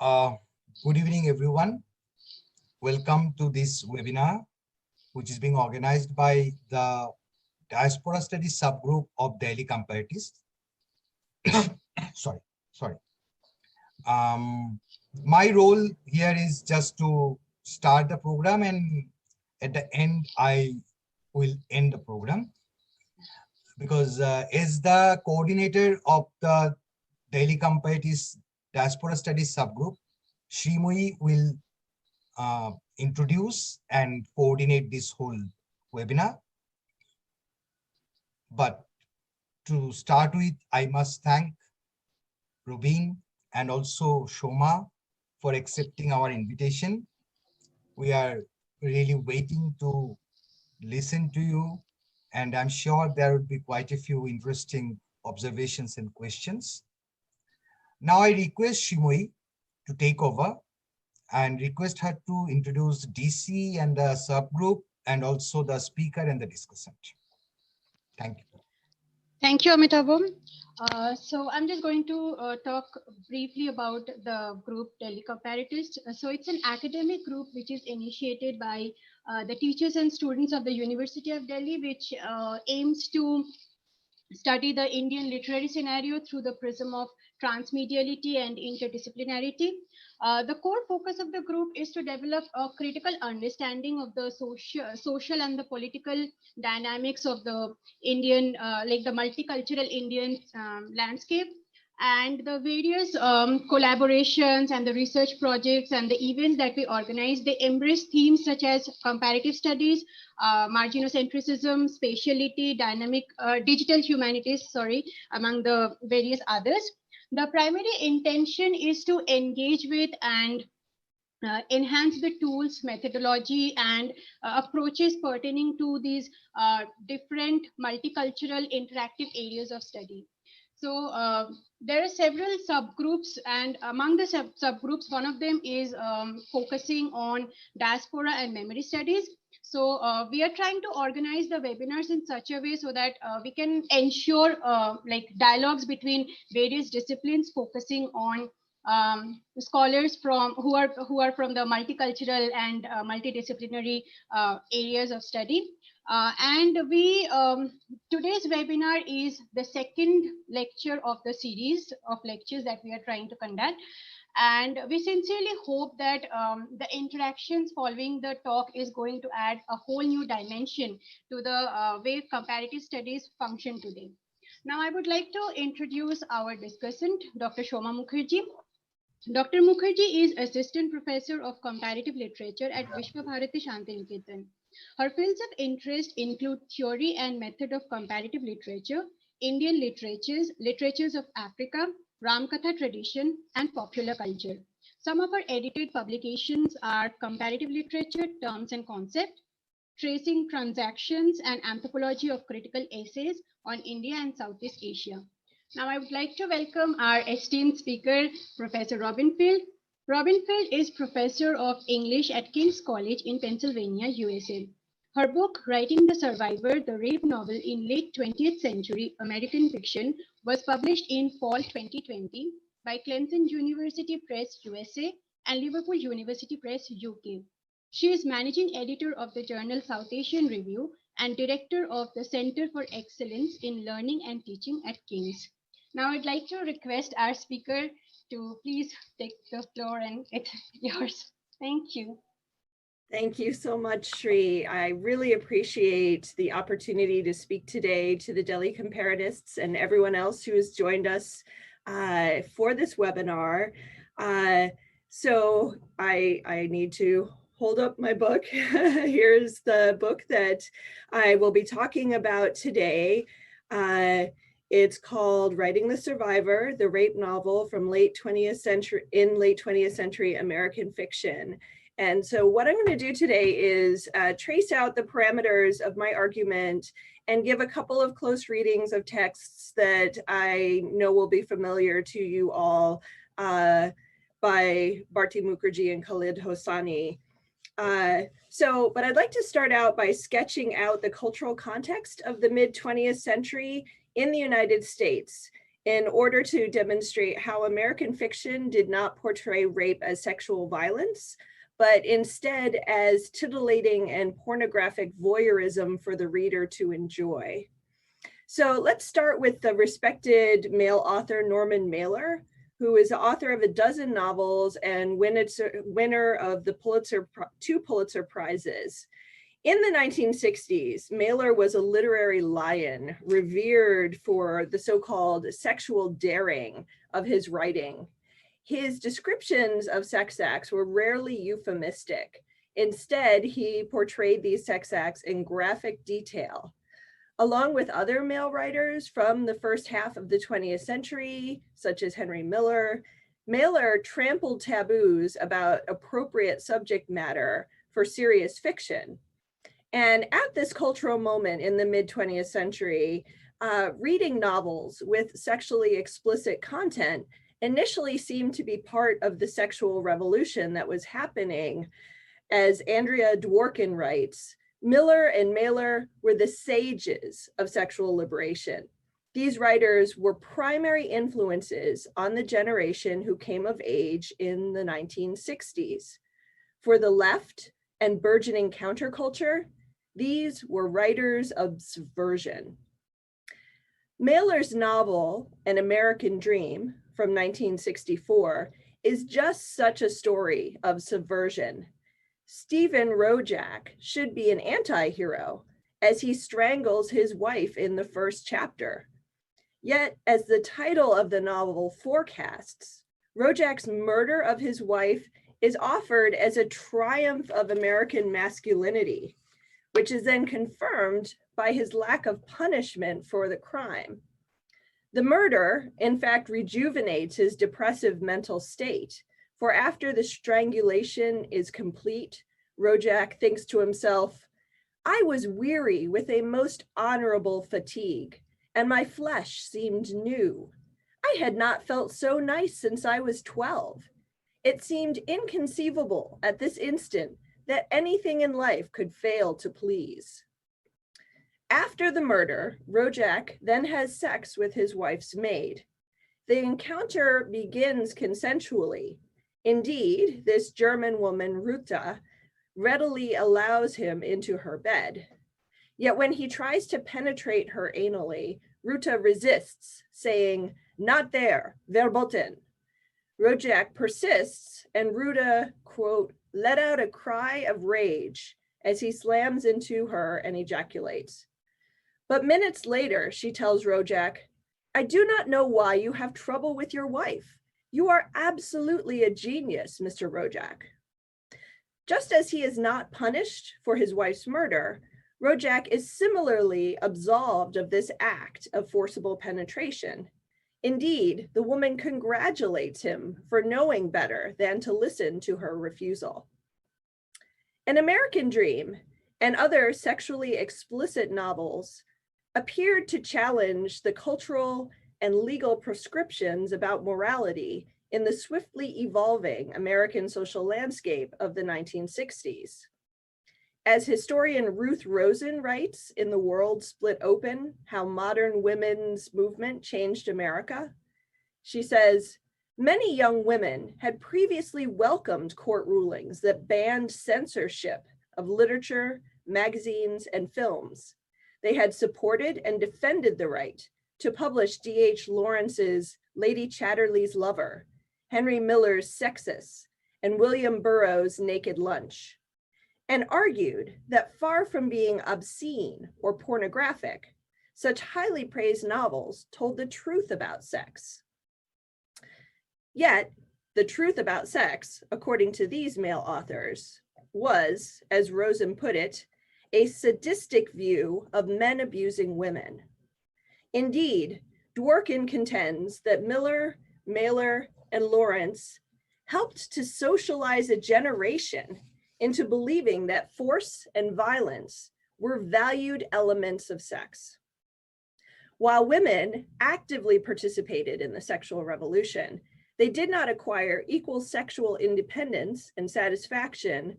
Uh, Good evening, everyone. Welcome to this webinar, which is being organized by the Diaspora Studies subgroup of Delhi Comparatives. sorry. My role here is just to start the program, and at the end, I will end the program. Because as the coordinator of the Delhi Comparatives Diaspora Studies subgroup, Shrimoyee will introduce and coordinate this whole webinar. But to start with, I must thank Rubin and also Soma for accepting our invitation. We are really waiting to listen to you, and I'm sure there would be quite a few interesting observations and questions. Now I request Shrimoyee to take over and request her to introduce DC and the subgroup and also the speaker and the discussant. Thank you. Thank you, Amitabh. So I'm just going to talk briefly about the group Delhi Comparatives. So it's an academic group which is initiated by the teachers and students of the University of Delhi, which aims to study the Indian literary scenario through the prism of transmediality and interdisciplinarity. The core focus of the group is to develop a critical understanding of the social and the political dynamics of the Indian, like the multicultural Indian landscape, and the various collaborations and the research projects and the events that we organize. They embrace themes such as comparative studies, marginocentrism, spatiality, dynamic, digital humanities, among the various others. The primary intention is to engage with and enhance the tools, methodology, and approaches pertaining to these different multicultural interactive areas of study. So there are several subgroups, and among the subgroups, one of them is focusing on diaspora and memory studies. So we are trying to organize the webinars in such a way so that we can ensure like dialogues between various disciplines, focusing on scholars who are from the multicultural and multidisciplinary areas of study. And we today's webinar is the second lecture of the series of lectures that we are trying to conduct. And we sincerely hope that the interactions following the talk is going to add a whole new dimension to the way comparative studies function today. Now, I would like to introduce our discussant, Dr. Soma Mukherjee. Dr. Mukherjee is Assistant Professor of Comparative Literature at Visva-Bharti Santi Niketan. Her fields of interest include theory and method of comparative literature, Indian literatures of Africa, Ramkatha tradition, and popular culture. Some of her edited publications are Comparative Literature, Terms and Concepts, Tracing Transactions, and Anthropology of Critical Essays on India and Southeast Asia. Now, I would like to welcome our esteemed speaker, Professor Robin Field. Robin Field is Professor of English at King's College in Pennsylvania, USA. Her book, Writing the Survivor, the Rape Novel in Late 20th Century American Fiction, was published in fall 2020 by Clemson University Press, USA, and Liverpool University Press, UK. She is Managing Editor of the journal South Asian Review and Director of the Center for Excellence in Learning and Teaching at King's. Now, I'd like to request our speaker to please take the floor, and it's yours. Thank you. Thank you so much, Shri. I really appreciate the opportunity to speak today to the Delhi Comparatists and everyone else who has joined us for this webinar. So I need to hold up my book. Here's the book that I will be talking about today. It's called Writing the Survivor, the Rape Novel from late 20th century American Fiction. And so what I'm going to do today is trace out the parameters of my argument and give a couple of close readings of texts that I know will be familiar to you all by Bharti Mukherjee and Khalid Hosseini. But I'd like to start out by sketching out the cultural context of the mid-20th century in the United States. in order to demonstrate how American fiction did not portray rape as sexual violence, but instead as titillating and pornographic voyeurism for the reader to enjoy. So let's start with the respected male author Norman Mailer, who is the author of a dozen novels and winner of the two Pulitzer Prizes. In the 1960s, Mailer was a literary lion, revered for the so-called sexual daring of his writing. His descriptions of sex acts were rarely euphemistic. Instead, he portrayed these sex acts in graphic detail. Along with other male writers from the first half of the 20th century, such as Henry Miller, Mailer trampled taboos about appropriate subject matter for serious fiction. And at this cultural moment in the mid-20th century, reading novels with sexually explicit content initially seemed to be part of the sexual revolution that was happening. As Andrea Dworkin writes, Miller and Mailer were the sages of sexual liberation. These writers were primary influences on the generation who came of age in the 1960s. For the left and burgeoning counterculture, these were writers of subversion. Mailer's novel, An American Dream, from 1964, is just such a story of subversion. Stephen Rojak should be an anti-hero as he strangles his wife in the first chapter. Yet, as the title of the novel forecasts, Rojak's murder of his wife is offered as a triumph of American masculinity, which is then confirmed by his lack of punishment for the crime. The murder, in fact, rejuvenates his depressive mental state, for after the strangulation is complete, Rojak thinks to himself, "I was weary with a most honorable fatigue, and my flesh seemed new. I had not felt so nice since I was 12. It seemed inconceivable at this instant that anything in life could fail to please." After the murder, Rojak then has sex with his wife's maid. The encounter begins consensually. Indeed, this German woman, Ruta, readily allows him into her bed. Yet when he tries to penetrate her anally, Ruta resists, saying, "Not there, verboten." Rojak persists, and Ruta, quote, let out a cry of rage as he slams into her and ejaculates. But minutes later, she tells Rojak, "I do not know why you have trouble with your wife. You are absolutely a genius, Mr. Rojak." Just as he is not punished for his wife's murder, Rojak is similarly absolved of this act of forcible penetration. Indeed, the woman congratulates him for knowing better than to listen to her refusal. An American Dream and other sexually explicit novels appeared to challenge the cultural and legal prescriptions about morality in the swiftly evolving American social landscape of the 1960s. As historian Ruth Rosen writes in The World Split Open, How Modern Women's Movement Changed America, she says, many young women had previously welcomed court rulings that banned censorship of literature, magazines, and films. They had supported and defended the right to publish D.H. Lawrence's Lady Chatterley's Lover, Henry Miller's Sexus, and William Burroughs' Naked Lunch, and argued that far from being obscene or pornographic, such highly praised novels told the truth about sex. Yet, the truth about sex, according to these male authors, was, as Rosen put it, a sadistic view of men abusing women. Indeed, Dworkin contends that Miller, Mailer, and Lawrence helped to socialize a generation into believing that force and violence were valued elements of sex. While women actively participated in the sexual revolution, they did not acquire equal sexual independence and satisfaction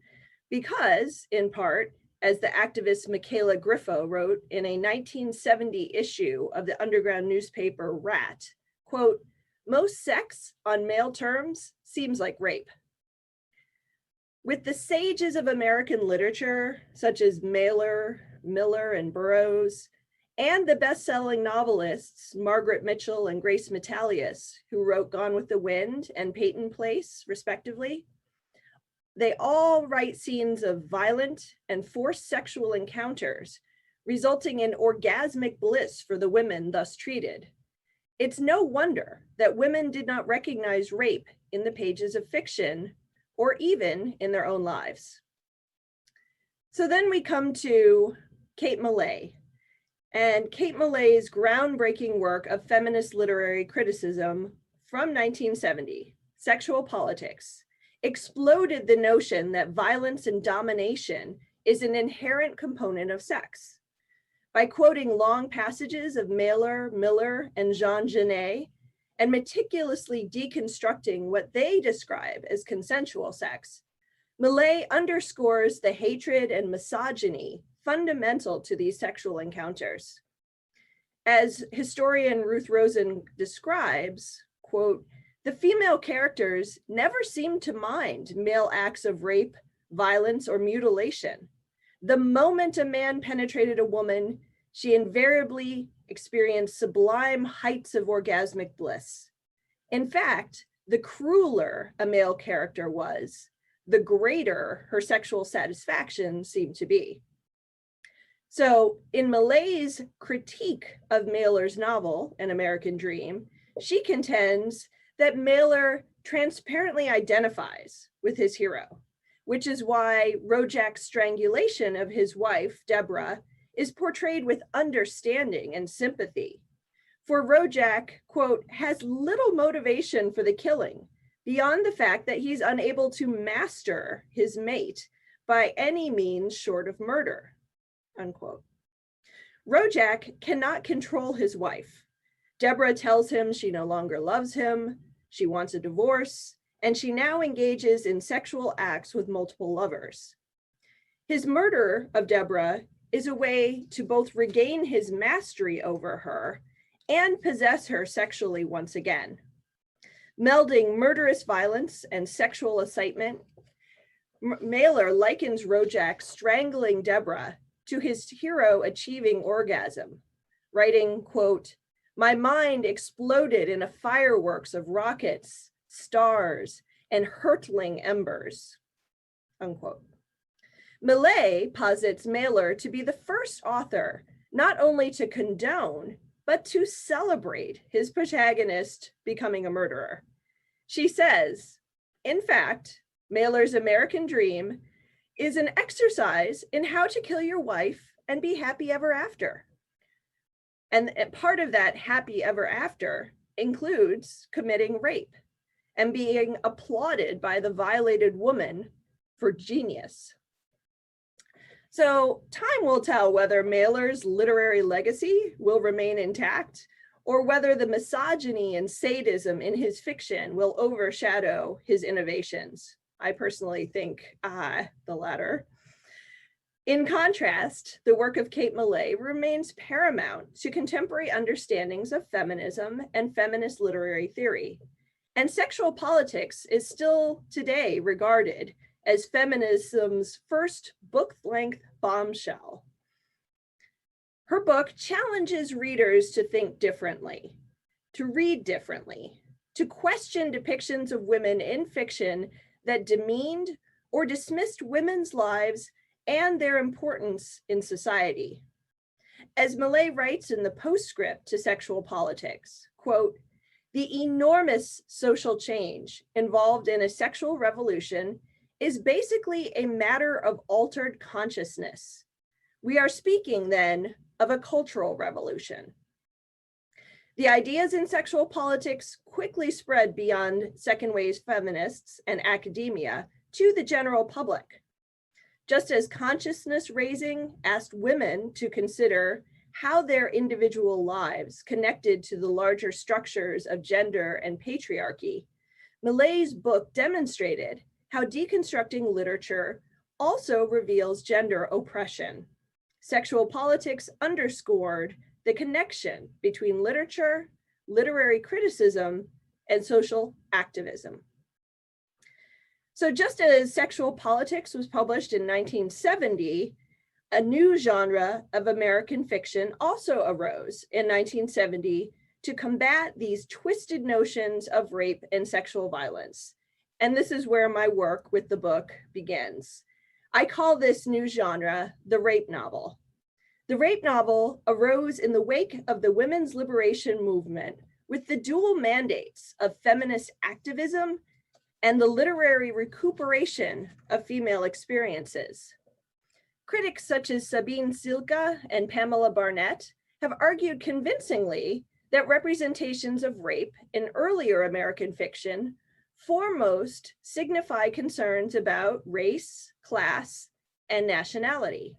because, in part, as the activist Michaela Griffo wrote in a 1970 issue of the underground newspaper Rat, quote, most sex on male terms seems like rape. With the sages of American literature, such as Mailer, Miller, and Burroughs, and the best-selling novelists Margaret Mitchell and Grace Metalius, who wrote Gone with the Wind and Peyton Place, respectively, they all write scenes of violent and forced sexual encounters, resulting in orgasmic bliss for the women thus treated. It's no wonder that women did not recognize rape in the pages of fiction or even in their own lives. So then we come to Kate Millay, and Kate Millay's groundbreaking work of feminist literary criticism from 1970, Sexual Politics, exploded the notion that violence and domination is an inherent component of sex. By quoting long passages of Mailer, Miller, and Jean Genet, and meticulously deconstructing what they describe as consensual sex, Millay underscores the hatred and misogyny fundamental to these sexual encounters. As historian Ruth Rosen describes, quote, the female characters never seemed to mind male acts of rape, violence, or mutilation. The moment a man penetrated a woman, she invariably experienced sublime heights of orgasmic bliss. In fact, the crueler a male character was, the greater her sexual satisfaction seemed to be. So in Millay's critique of Mailer's novel, An American Dream, she contends that Mailer transparently identifies with his hero, which is why Rojak's strangulation of his wife, Deborah, is portrayed with understanding and sympathy. For Rojak, quote, has little motivation for the killing beyond the fact that he's unable to master his mate by any means short of murder, unquote. Rojak cannot control his wife. Deborah tells him she no longer loves him, she wants a divorce, and she now engages in sexual acts with multiple lovers. His murder of Deborah is a way to both regain his mastery over her and possess her sexually once again. Melding murderous violence and sexual excitement, Mailer likens Rojak strangling Deborah to his hero achieving orgasm, writing, quote, my mind exploded in a fireworks of rockets, stars, and hurtling embers, unquote. Millay posits Mailer to be the first author not only to condone, but to celebrate his protagonist becoming a murderer. She says, in fact, Mailer's American Dream is an exercise in how to kill your wife and be happy ever after. And part of that happy ever after includes committing rape and being applauded by the violated woman for genius. So time will tell whether Mailer's literary legacy will remain intact or whether the misogyny and sadism in his fiction will overshadow his innovations. I personally think the latter. In contrast, the work of Kate Millay remains paramount to contemporary understandings of feminism and feminist literary theory. And Sexual Politics is still today regarded as feminism's first book-length bombshell. Her book challenges readers to think differently, to read differently, to question depictions of women in fiction that demeaned or dismissed women's lives and their importance in society. As Millay writes in the postscript to Sexual Politics, quote, the enormous social change involved in a sexual revolution is basically a matter of altered consciousness. We are speaking then of a cultural revolution. The ideas in Sexual Politics quickly spread beyond second wave feminists and academia to the general public. Just as consciousness raising asked women to consider how their individual lives connected to the larger structures of gender and patriarchy, Millay's book demonstrated how deconstructing literature also reveals gender oppression. Sexual Politics underscored the connection between literature, literary criticism, and social activism. So just as Sexual Politics was published in 1970, a new genre of American fiction also arose in 1970 to combat these twisted notions of rape and sexual violence. And this is where my work with the book begins. I call this new genre the rape novel. The rape novel arose in the wake of the women's liberation movement with the dual mandates of feminist activism and the literary recuperation of female experiences. Critics such as Sabine Silke and Pamela Barnett have argued convincingly that representations of rape in earlier American fiction foremost signify concerns about race, class, and nationality.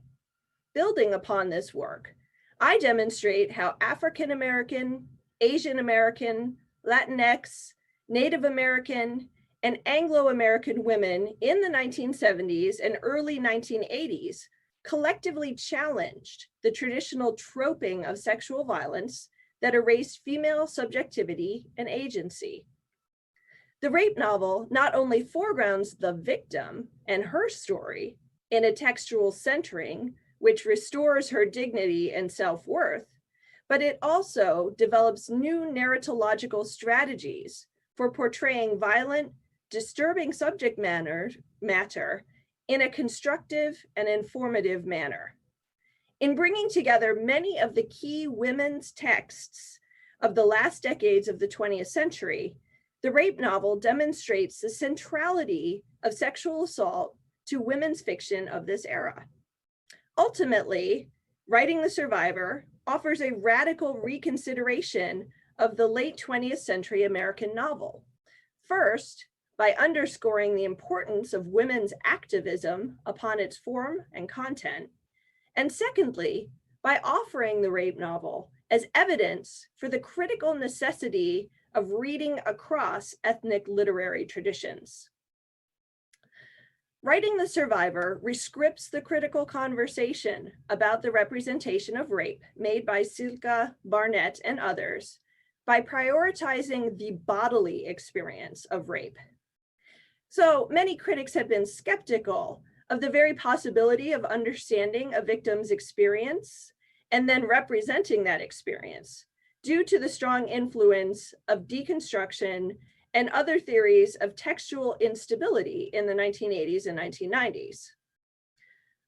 Building upon this work, I demonstrate how African American, Asian American, Latinx, Native American, and Anglo-American women in the 1970s and early 1980s collectively challenged the traditional troping of sexual violence that erased female subjectivity and agency. The rape novel not only foregrounds the victim and her story in a textual centering, which restores her dignity and self-worth, but it also develops new narratological strategies for portraying violent, disturbing subject matter in a constructive and informative manner. In bringing together many of the key women's texts of the last decades of the 20th century, the rape novel demonstrates the centrality of sexual assault to women's fiction of this era. Ultimately, Writing the Survivor offers a radical reconsideration of the late 20th century American novel. First, by underscoring the importance of women's activism upon its form and content, and secondly, by offering the rape novel as evidence for the critical necessity of reading across ethnic literary traditions. Writing the Survivor rescripts the critical conversation about the representation of rape made by Silke, Barnett, and others by prioritizing the bodily experience of rape. So many critics have been skeptical of the very possibility of understanding a victim's experience and then representing that experience due to the strong influence of deconstruction and other theories of textual instability in the 1980s and 1990s.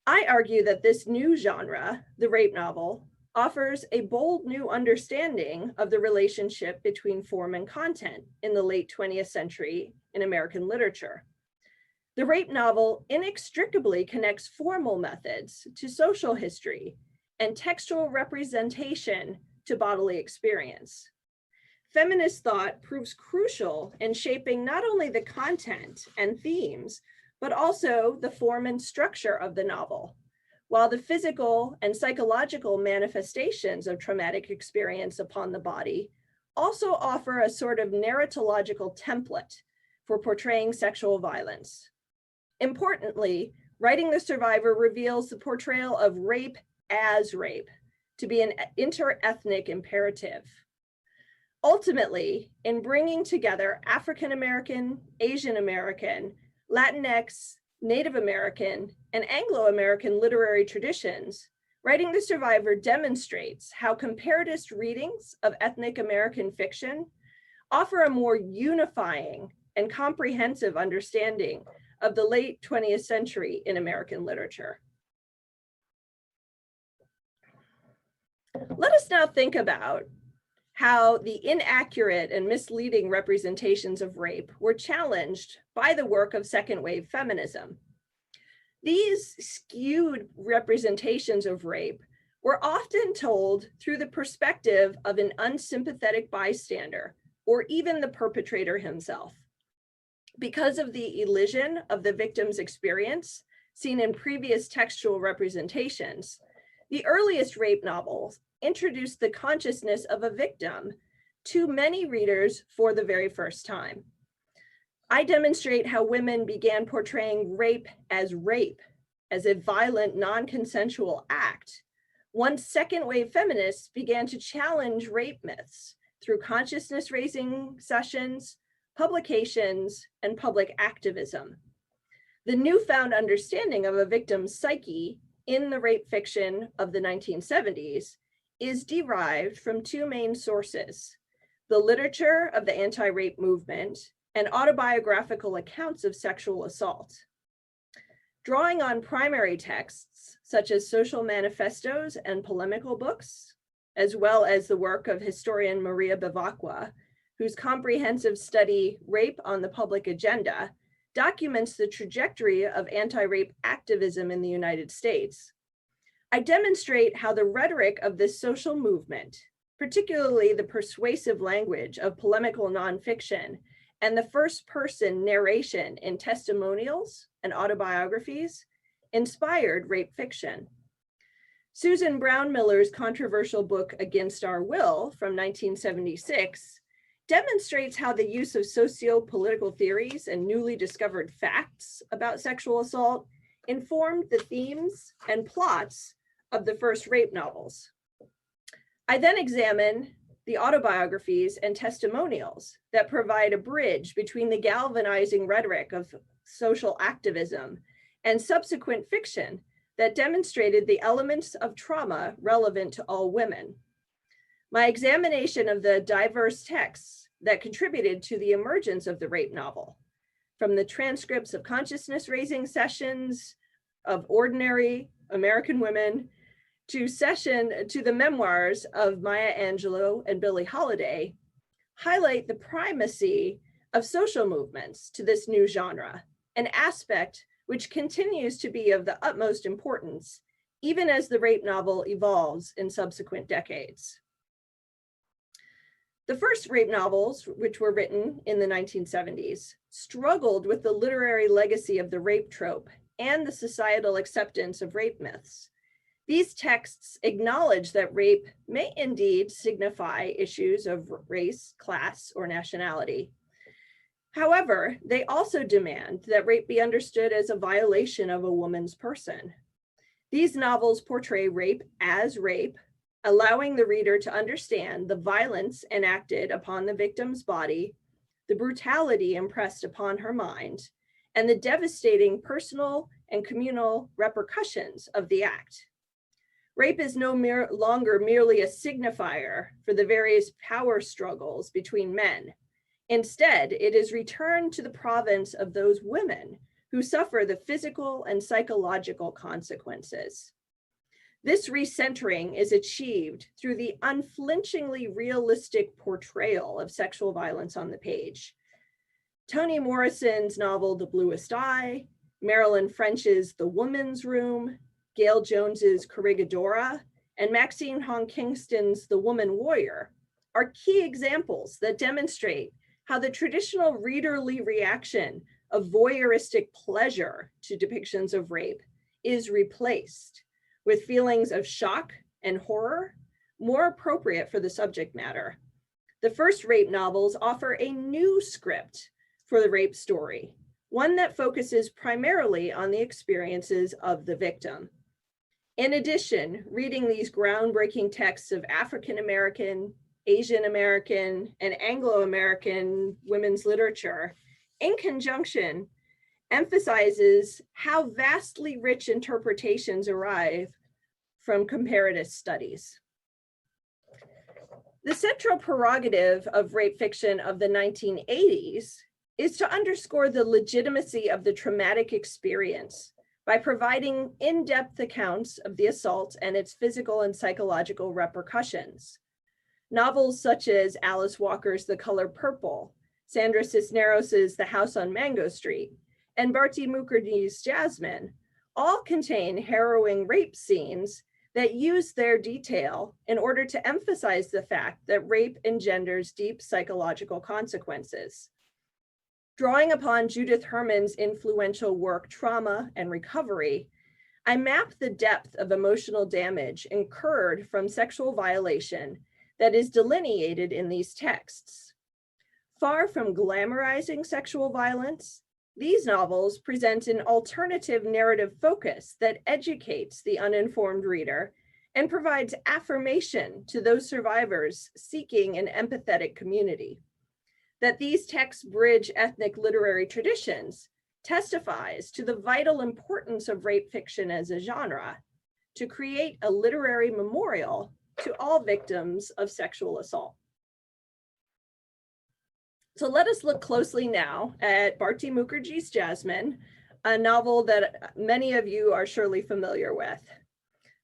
I argue that this new genre, the rape novel, offers a bold new understanding of the relationship between form and content in the late 20th century in American literature. The rape novel inextricably connects formal methods to social history and textual representation to bodily experience. Feminist thought proves crucial in shaping not only the content and themes, but also the form and structure of the novel, while the physical and psychological manifestations of traumatic experience upon the body also offer a sort of narratological template for portraying sexual violence. Importantly, Writing the Survivor reveals the portrayal of rape as rape to be an inter-ethnic imperative. Ultimately, in bringing together African American, Asian American, Latinx, Native American, and Anglo-American literary traditions, Writing the Survivor demonstrates how comparatist readings of ethnic American fiction offer a more unifying and comprehensive understanding of the late 20th century in American literature. Let us now think about how the inaccurate and misleading representations of rape were challenged by the work of second wave feminism. These skewed representations of rape were often told through the perspective of an unsympathetic bystander or even the perpetrator himself. Because of the elision of the victim's experience seen in previous textual representations, the earliest rape novels introduced the consciousness of a victim to many readers for the very first time. I demonstrate how women began portraying rape, as a violent, non-consensual act, once second wave feminists began to challenge rape myths through consciousness-raising sessions, publications, and public activism. The newfound understanding of a victim's psyche in the rape fiction of the 1970s is derived from two main sources: the literature of the anti-rape movement and autobiographical accounts of sexual assault. Drawing on primary texts, such as social manifestos and polemical books, as well as the work of historian Maria Bevacqua, whose comprehensive study, Rape on the Public Agenda, documents the trajectory of anti-rape activism in the United States, I demonstrate how the rhetoric of this social movement, particularly the persuasive language of polemical nonfiction and the first-person narration in testimonials and autobiographies, inspired rape fiction. Susan Brown-Miller's controversial book, Against Our Will, from 1976, demonstrates how the use of socio-political theories and newly discovered facts about sexual assault informed the themes and plots of the first rape novels. I then examine the autobiographies and testimonials that provide a bridge between the galvanizing rhetoric of social activism and subsequent fiction that demonstrated the elements of trauma relevant to all women. My examination of the diverse texts that contributed to the emergence of the rape novel, from the transcripts of consciousness-raising sessions of ordinary American women to the memoirs of Maya Angelou and Billie Holiday, highlight the primacy of social movements to this new genre, an aspect which continues to be of the utmost importance, even as the rape novel evolves in subsequent decades. The first rape novels, which were written in the 1970s, struggled with the literary legacy of the rape trope and the societal acceptance of rape myths. These texts acknowledge that rape may indeed signify issues of race, class, or nationality. However, they also demand that rape be understood as a violation of a woman's person. These novels portray rape as rape, allowing the reader to understand the violence enacted upon the victim's body, the brutality impressed upon her mind, and the devastating personal and communal repercussions of the act. Rape is no longer merely a signifier for the various power struggles between men. Instead, it is returned to the province of those women who suffer the physical and psychological consequences. This recentering is achieved through the unflinchingly realistic portrayal of sexual violence on the page. Toni Morrison's novel, The Bluest Eye, Marilyn French's The Woman's Room, Gail Jones's Corregidora, and Maxine Hong Kingston's The Woman Warrior are key examples that demonstrate how the traditional readerly reaction of voyeuristic pleasure to depictions of rape is replaced with feelings of shock and horror, more appropriate for the subject matter. The first rape novels offer a new script for the rape story, one that focuses primarily on the experiences of the victim. In addition, reading these groundbreaking texts of African-American, Asian American, and Anglo-American women's literature, in conjunction, emphasizes how vastly rich interpretations arrive from comparative studies. The central prerogative of rape fiction of the 1980s is to underscore the legitimacy of the traumatic experience by providing in-depth accounts of the assault and its physical and psychological repercussions. Novels such as Alice Walker's The Color Purple, Sandra Cisneros's The House on Mango Street, and Bharti Mukherjee's Jasmine all contain harrowing rape scenes that use their detail in order to emphasize the fact that rape engenders deep psychological consequences. Drawing upon Judith Herman's influential work, Trauma and Recovery, I map the depth of emotional damage incurred from sexual violation that is delineated in these texts. Far from glamorizing sexual violence, these novels present an alternative narrative focus that educates the uninformed reader and provides affirmation to those survivors seeking an empathetic community. That these texts bridge ethnic literary traditions testifies to the vital importance of rape fiction as a genre to create a literary memorial to all victims of sexual assault. So let us look closely now at Bharti Mukherjee's Jasmine, a novel that many of you are surely familiar with.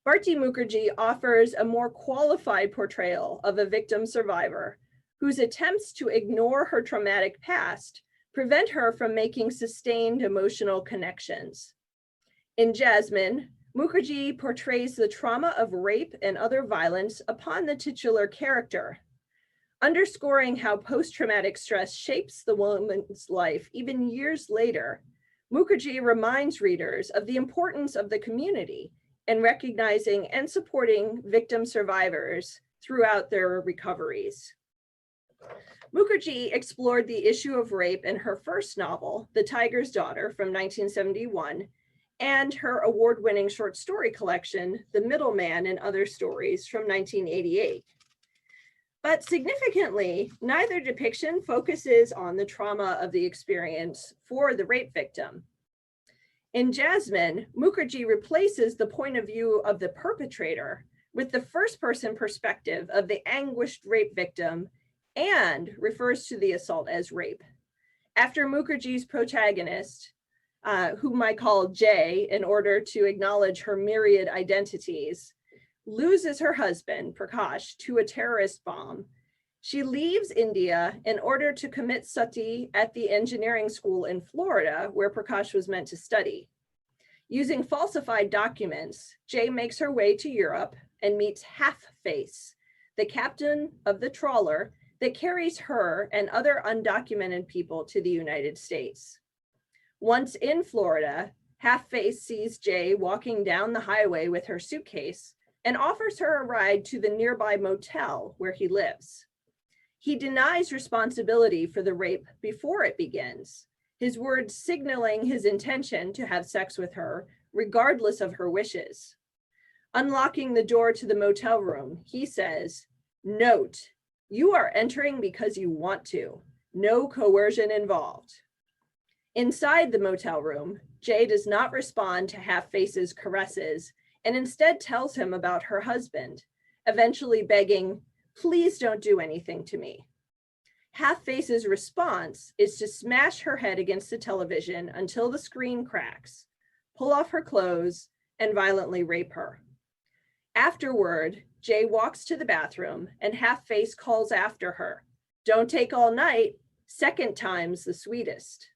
Bharti Mukherjee offers a more qualified portrayal of a victim survivor whose attempts to ignore her traumatic past prevent her from making sustained emotional connections. In Jasmine, Mukherjee portrays the trauma of rape and other violence upon the titular character, underscoring how post-traumatic stress shapes the woman's life even years later. Mukherjee reminds readers of the importance of the community and recognizing and supporting victim survivors throughout their recoveries. Mukherjee explored the issue of rape in her first novel, The Tiger's Daughter from 1971, and her award-winning short story collection, The Middleman and Other Stories from 1988. But significantly, neither depiction focuses on the trauma of the experience for the rape victim. In Jasmine, Mukherjee replaces the point of view of the perpetrator with the first-person perspective of the anguished rape victim and refers to the assault as rape. After Mukherjee's protagonist, whom I call Jay in order to acknowledge her myriad identities, loses her husband, Prakash, to a terrorist bomb, she leaves India in order to commit sati at the engineering school in Florida, where Prakash was meant to study. Using falsified documents, Jay makes her way to Europe and meets Half-Face, the captain of the trawler that carries her and other undocumented people to the United States. Once in Florida, Half-Face sees Jay walking down the highway with her suitcase and offers her a ride to the nearby motel where he lives. He denies responsibility for the rape before it begins, his words signaling his intention to have sex with her, regardless of her wishes. Unlocking the door to the motel room, he says, "Note, you are entering because you want to. No coercion involved." Inside the motel room, Jay does not respond to Half-Face's caresses and instead tells him about her husband, eventually begging, "Please don't do anything to me." Half-Face's response is to smash her head against the television until the screen cracks, pull off her clothes, and violently rape her. Afterward, Jay walks to the bathroom and Half-Face calls after her, "Don't take all night, second time's the sweetest."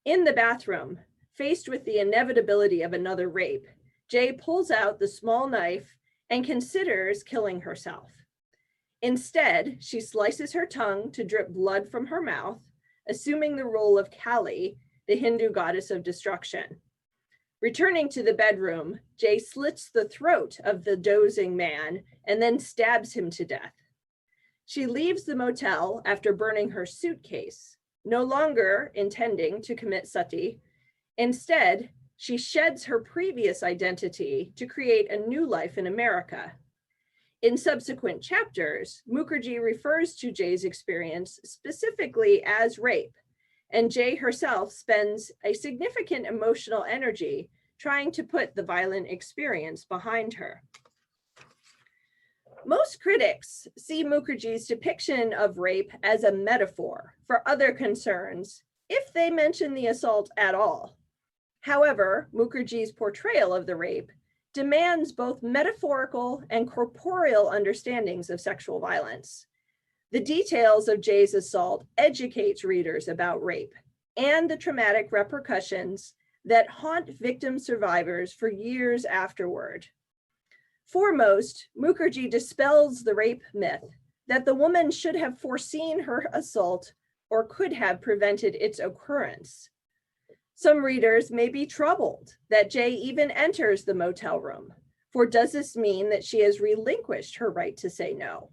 In the bathroom, faced with the inevitability of another rape, Jay pulls out the small knife and considers killing herself. Instead, she slices her tongue to drip blood from her mouth, assuming the role of Kali, the Hindu goddess of destruction. Returning to the bedroom, Jay slits the throat of the dozing man and then stabs him to death. She leaves the motel after burning her suitcase, no longer intending to commit sati. Instead, she sheds her previous identity to create a new life in America. In subsequent chapters, Mukherjee refers to Jay's experience specifically as rape, and Jay herself spends a significant emotional energy trying to put the violent experience behind her. Most critics see Mukherjee's depiction of rape as a metaphor for other concerns, if they mention the assault at all. However, Mukherjee's portrayal of the rape demands both metaphorical and corporeal understandings of sexual violence. The details of Jay's assault educates readers about rape and the traumatic repercussions that haunt victim survivors for years afterward. Foremost, Mukherjee dispels the rape myth that the woman should have foreseen her assault or could have prevented its occurrence. Some readers may be troubled that Jay even enters the motel room, for does this mean that she has relinquished her right to say no?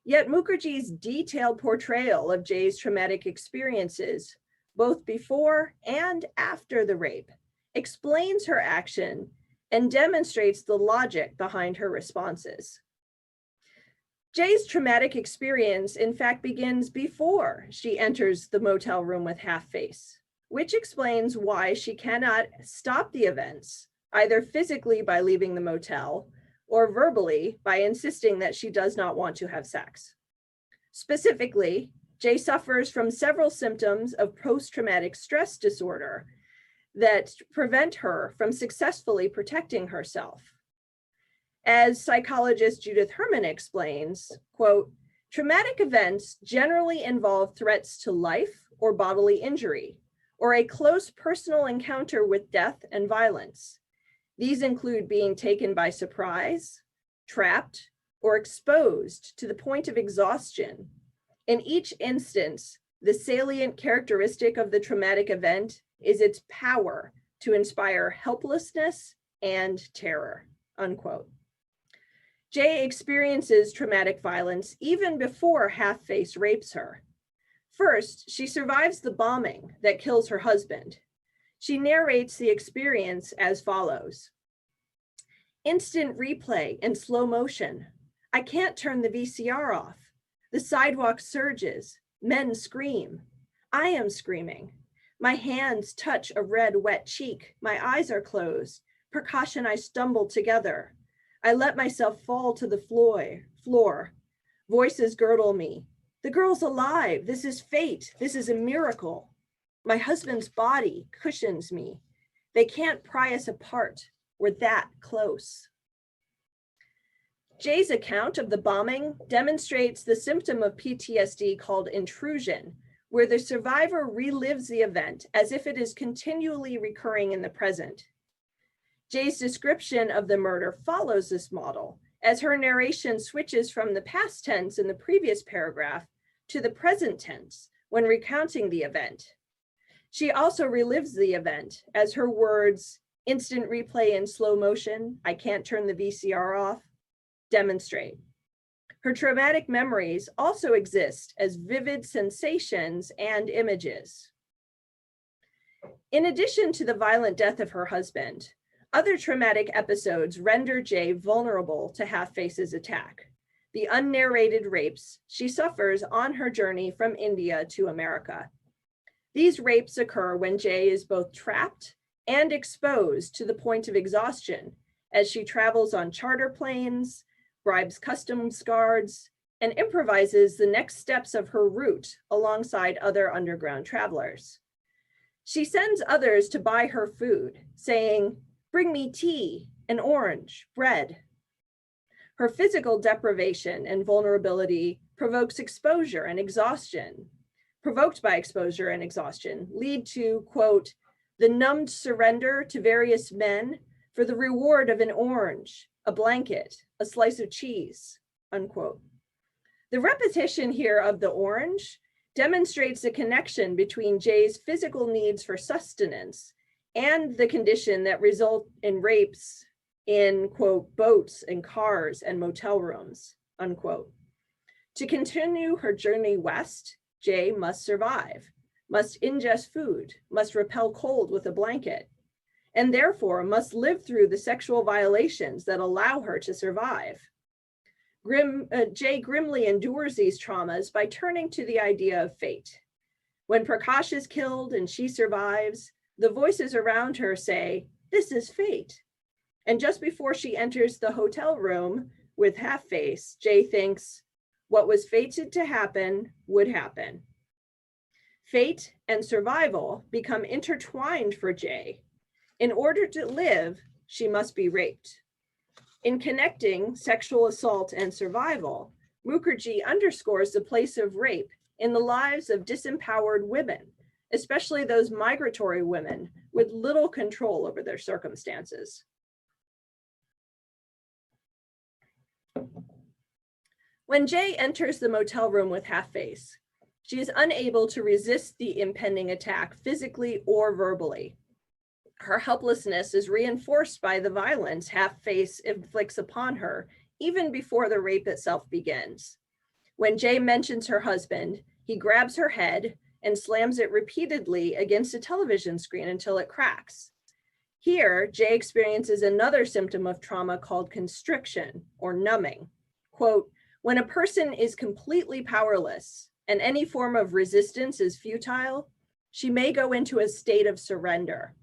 Yet Mukherjee's detailed portrayal of Jay's traumatic experiences, both before and after the rape, explains her action and demonstrates the logic behind her responses. Jay's traumatic experience, in fact, begins before she enters the motel room with Half-Face, which explains why she cannot stop the events, either physically by leaving the motel or verbally by insisting that she does not want to have sex. Specifically, Jay suffers from several symptoms of post-traumatic stress disorder that prevent her from successfully protecting herself. As psychologist Judith Herman explains, quote, traumatic events generally involve threats to life or bodily injury, or a close personal encounter with death and violence. These include being taken by surprise, trapped, or exposed to the point of exhaustion. In each instance, the salient characteristic of the traumatic event is its power to inspire helplessness and terror, unquote. Jay experiences traumatic violence even before Half-Face rapes her. First, she survives the bombing that kills her husband. She narrates the experience as follows. Instant replay in slow motion. I can't turn the VCR off. The sidewalk surges. Men scream. I am screaming. My hands touch a red, wet cheek. My eyes are closed. Prakash and I stumble together. I let myself fall to the floor. Voices girdle me. The girl's alive. This is fate. This is a miracle. My husband's body cushions me. They can't pry us apart. We're that close. Jay's account of the bombing demonstrates the symptom of PTSD called intrusion, where the survivor relives the event as if it is continually recurring in the present. Jay's description of the murder follows this model, as her narration switches from the past tense in the previous paragraph to the present tense when recounting the event. She also relives the event as her words, instant replay in slow motion, I can't turn the VCR off, demonstrate. Her traumatic memories also exist as vivid sensations and images. In addition to the violent death of her husband, other traumatic episodes render Jay vulnerable to Half-Face's attack. The unnarrated rapes she suffers on her journey from India to America. These rapes occur when Jay is both trapped and exposed to the point of exhaustion as she travels on charter planes, bribes customs guards, and improvises the next steps of her route alongside other underground travelers. She sends others to buy her food, saying, bring me tea, an orange, bread. Her physical deprivation and vulnerability provoked by exposure and exhaustion, lead to, quote, the numbed surrender to various men for the reward of an orange, a blanket, a slice of cheese, unquote. The repetition here of the orange demonstrates the connection between Jay's physical needs for sustenance and the condition that result in rapes in, quote, boats and cars and motel rooms, unquote. To continue her journey west, Jay must survive, must ingest food, must repel cold with a blanket, and therefore must live through the sexual violations that allow her to survive. Jay grimly endures these traumas by turning to the idea of fate. When Prakash is killed and she survives, the voices around her say, this is fate. And just before she enters the hotel room with Half-Face, Jay thinks, what was fated to happen would happen. Fate and survival become intertwined for Jay. In order to live, she must be raped. In connecting sexual assault and survival, Mukherjee underscores the place of rape in the lives of disempowered women, especially those migratory women with little control over their circumstances. When Jay enters the motel room with Half-Face, she is unable to resist the impending attack physically or verbally. Her helplessness is reinforced by the violence Half-Face inflicts upon her even before the rape itself begins. When Jay mentions her husband, he grabs her head and slams it repeatedly against a television screen until it cracks. Here, Jay experiences another symptom of trauma called constriction or numbing. Quote, when a person is completely powerless and any form of resistance is futile, she may go into a state of surrender.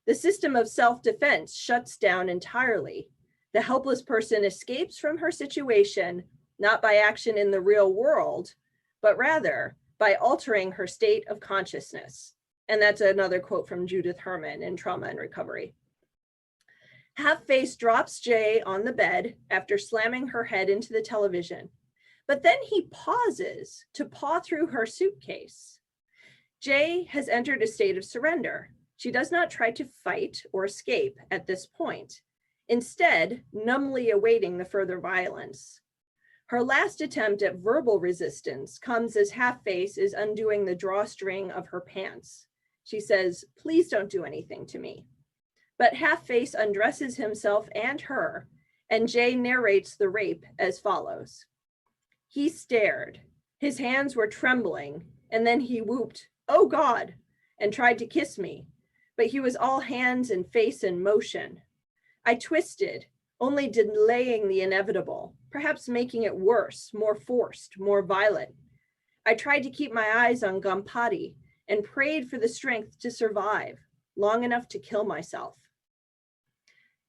The system of self-defense shuts down entirely. The helpless person escapes from her situation, not by action in the real world, but rather by altering her state of consciousness. And that's another quote from Judith Herman in Trauma and Recovery. Half-Face drops Jay on the bed after slamming her head into the television, but then he pauses to paw through her suitcase. Jay has entered a state of surrender. She does not try to fight or escape at this point, instead numbly awaiting the further violence. Her last attempt at verbal resistance comes as Half-Face is undoing the drawstring of her pants. She says, please don't do anything to me. But Half-Face undresses himself and her, and Jay narrates the rape as follows. He stared, his hands were trembling, and then he whooped, oh God, and tried to kiss me, but he was all hands and face in motion. I twisted, only delaying the inevitable, perhaps making it worse, more forced, more violent. I tried to keep my eyes on Gampati and prayed for the strength to survive, long enough to kill myself.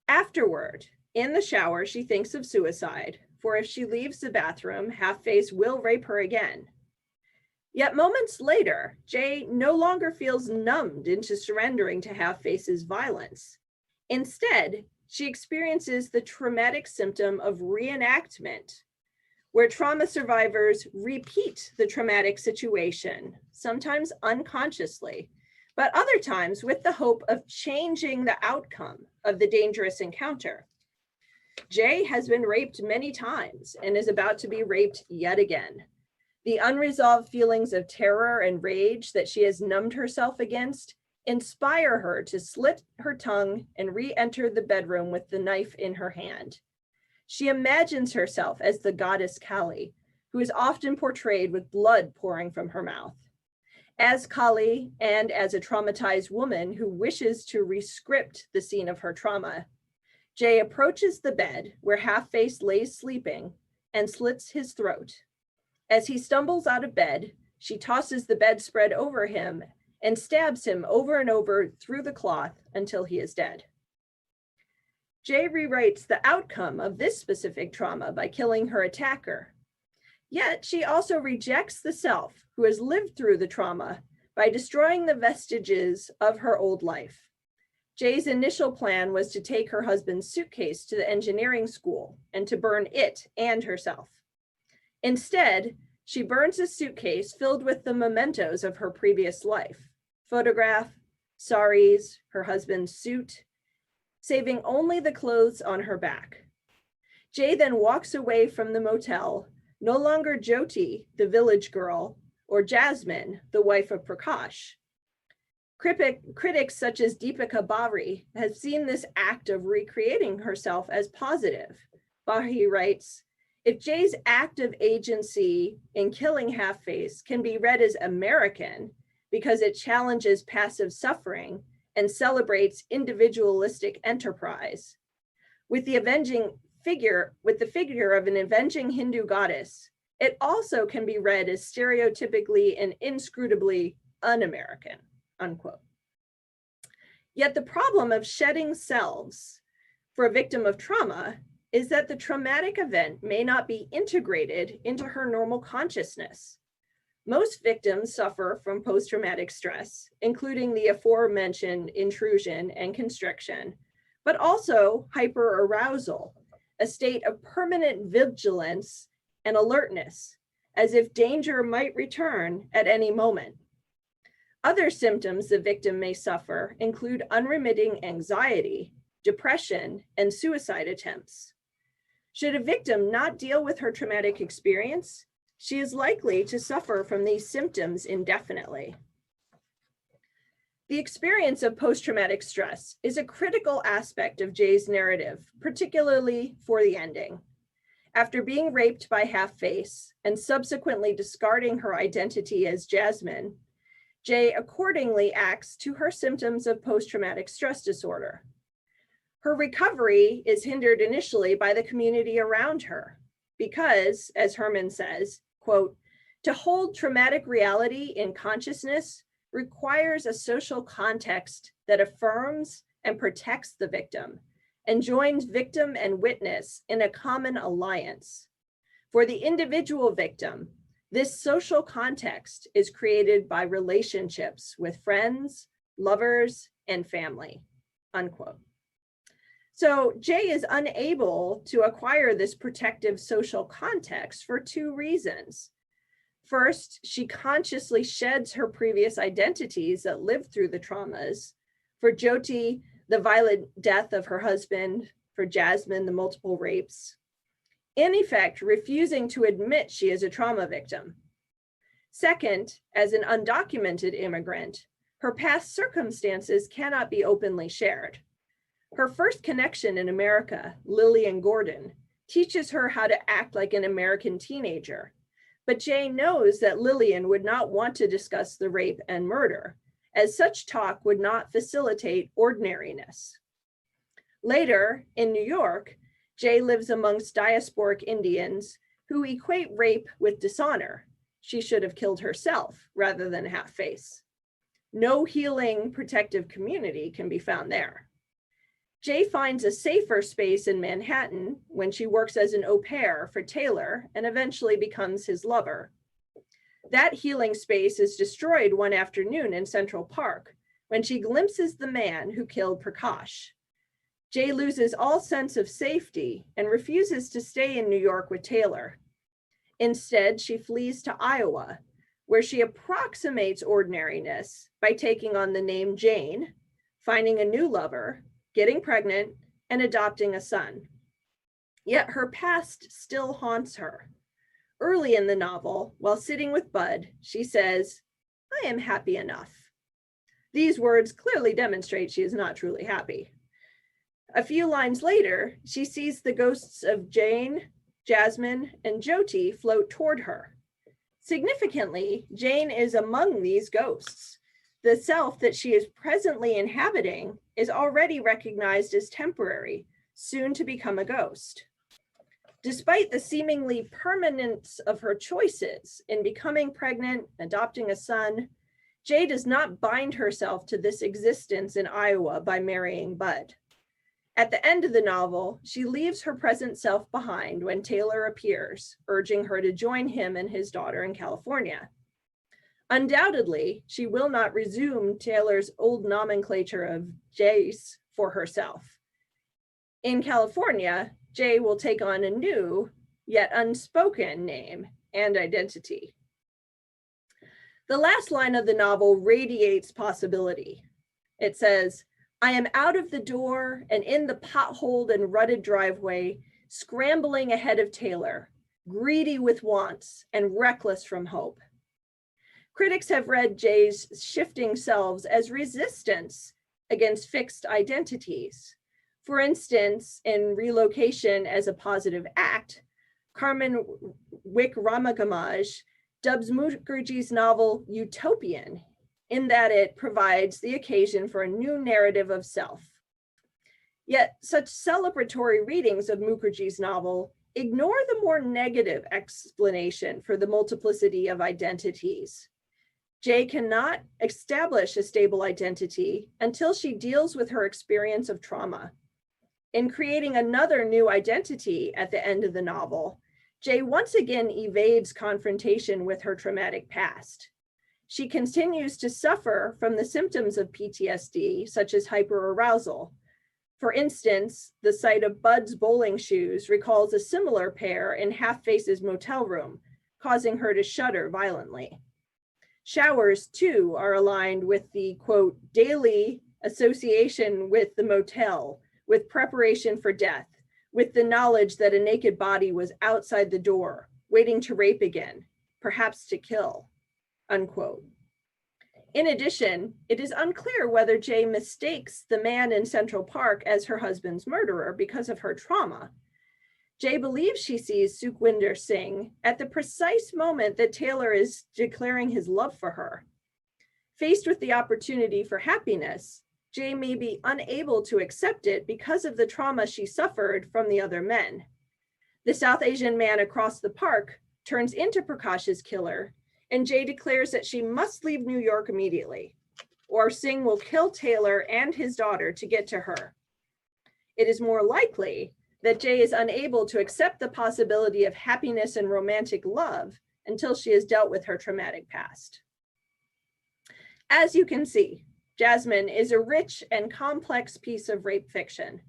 Afterward, in the shower, she thinks of suicide, for if she leaves the bathroom, Half-Face will rape her again. Yet moments later, Jay no longer feels numbed into surrendering to Half-Face's violence. Instead, she experiences the traumatic symptom of reenactment, where trauma survivors repeat the traumatic situation, sometimes unconsciously, but other times with the hope of changing the outcome of the dangerous encounter. Jay has been raped many times and is about to be raped yet again. The unresolved feelings of terror and rage that she has numbed herself against inspire her to slit her tongue and re-enter the bedroom with the knife in her hand. She imagines herself as the goddess Kali, who is often portrayed with blood pouring from her mouth. As Kali and as a traumatized woman who wishes to rescript the scene of her trauma, Jay approaches the bed where Half-Face lays sleeping and slits his throat. As he stumbles out of bed, she tosses the bedspread over him and stabs him over and over through the cloth until he is dead. Jay rewrites the outcome of this specific trauma by killing her attacker. Yet she also rejects the self who has lived through the trauma by destroying the vestiges of her old life. Jay's initial plan was to take her husband's suitcase to the engineering school and to burn it and herself. Instead, she burns a suitcase filled with the mementos of her previous life, photograph, saris, her husband's suit, saving only the clothes on her back. Jay then walks away from the motel, no longer Jyoti, the village girl, or Jasmine, the wife of Prakash. Critics such as Deepika Bari have seen this act of recreating herself as positive. Bari writes, if Jay's act of agency in killing Half-Face can be read as American because it challenges passive suffering and celebrates individualistic enterprise, with the figure of an avenging Hindu goddess, it also can be read as stereotypically and inscrutably un-American, unquote. Yet the problem of shedding selves for a victim of trauma is that the traumatic event may not be integrated into her normal consciousness. Most victims suffer from post-traumatic stress, including the aforementioned intrusion and constriction, but also hyperarousal, a state of permanent vigilance and alertness, as if danger might return at any moment. Other symptoms the victim may suffer include unremitting anxiety, depression, and suicide attempts. Should a victim not deal with her traumatic experience, she is likely to suffer from these symptoms indefinitely. The experience of post-traumatic stress is a critical aspect of Jay's narrative, particularly for the ending. After being raped by Half-Face and subsequently discarding her identity as Jasmine, Jay accordingly acts to her symptoms of post-traumatic stress disorder. Her recovery is hindered initially by the community around her because, as Herman says, quote, to hold traumatic reality in consciousness requires a social context that affirms and protects the victim and joins victim and witness in a common alliance. For the individual victim, this social context is created by relationships with friends, lovers, and family, unquote. So Jay is unable to acquire this protective social context for two reasons. First, she consciously sheds her previous identities that lived through the traumas. For Jyoti, the violent death of her husband, for Jasmine, the multiple rapes. In effect, refusing to admit she is a trauma victim. Second, as an undocumented immigrant, her past circumstances cannot be openly shared. Her first connection in America, Lillian Gordon, teaches her how to act like an American teenager. But Jay knows that Lillian would not want to discuss the rape and murder, as such talk would not facilitate ordinariness. Later, in New York, Jay lives amongst diasporic Indians who equate rape with dishonor. She should have killed herself rather than half-face. No healing protective community can be found there. Jay finds a safer space in Manhattan when she works as an au pair for Taylor and eventually becomes his lover. That healing space is destroyed one afternoon in Central Park when she glimpses the man who killed Prakash. Jay loses all sense of safety and refuses to stay in New York with Taylor. Instead, she flees to Iowa, where she approximates ordinariness by taking on the name Jane, finding a new lover, getting pregnant, and adopting a son. Yet her past still haunts her. Early in the novel, while sitting with Bud, she says, "I am happy enough." These words clearly demonstrate she is not truly happy. A few lines later, she sees the ghosts of Jane, Jasmine, and Jyoti float toward her. Significantly, Jane is among these ghosts. The self that she is presently inhabiting is already recognized as temporary, soon to become a ghost. Despite the seemingly permanence of her choices in becoming pregnant, adopting a son, Jay does not bind herself to this existence in Iowa by marrying Bud. At the end of the novel, she leaves her present self behind when Taylor appears, urging her to join him and his daughter in California. Undoubtedly, she will not resume Taylor's old nomenclature of Jace for herself. In California, Jay will take on a new, yet unspoken name and identity. The last line of the novel radiates possibility. It says, "I am out of the door and in the potholed and rutted driveway, scrambling ahead of Taylor, greedy with wants and reckless from hope." Critics have read Jay's shifting selves as resistance against fixed identities. For instance, in Relocation as a Positive Act, Carmen Wickramangamaj dubs Mukherjee's novel utopian, in that it provides the occasion for a new narrative of self. Yet such celebratory readings of Mukherjee's novel ignore the more negative explanation for the multiplicity of identities. Jay cannot establish a stable identity until she deals with her experience of trauma. In creating another new identity at the end of the novel, Jay once again evades confrontation with her traumatic past. She continues to suffer from the symptoms of PTSD, such as hyperarousal. For instance, the sight of Bud's bowling shoes recalls a similar pair in Half-Face's motel room, causing her to shudder violently. Showers, too, are aligned with the, quote, daily association with the motel, with preparation for death, with the knowledge that a naked body was outside the door, waiting to rape again, perhaps to kill, unquote. In addition, it is unclear whether Jay mistakes the man in Central Park as her husband's murderer because of her trauma. Jay believes she sees Sukhwinder Singh at the precise moment that Taylor is declaring his love for her. Faced with the opportunity for happiness, Jay may be unable to accept it because of the trauma she suffered from the other men. The South Asian man across the park turns into Prakash's killer, and Jay declares that she must leave New York immediately, or Singh will kill Taylor and his daughter to get to her. It is more likely that Jay is unable to accept the possibility of happiness and romantic love until she has dealt with her traumatic past. As you can see, Jasmine is a rich and complex piece of rape fiction.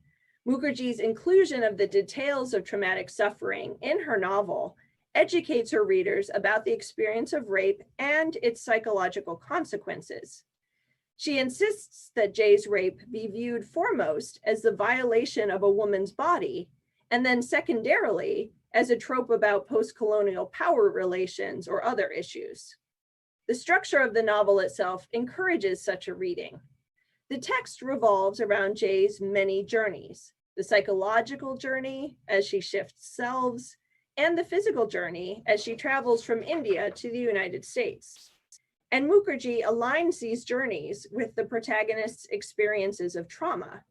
Mukherjee's inclusion of the details of traumatic suffering in her novel educates her readers about the experience of rape and its psychological consequences. She insists that Jay's rape be viewed foremost as the violation of a woman's body, and then secondarily as a trope about post-colonial power relations or other issues. The structure of the novel itself encourages such a reading. The text revolves around Jay's many journeys, the psychological journey as she shifts selves, and the physical journey as she travels from India to the United States. And Mukherjee aligns these journeys with the protagonist's experiences of trauma.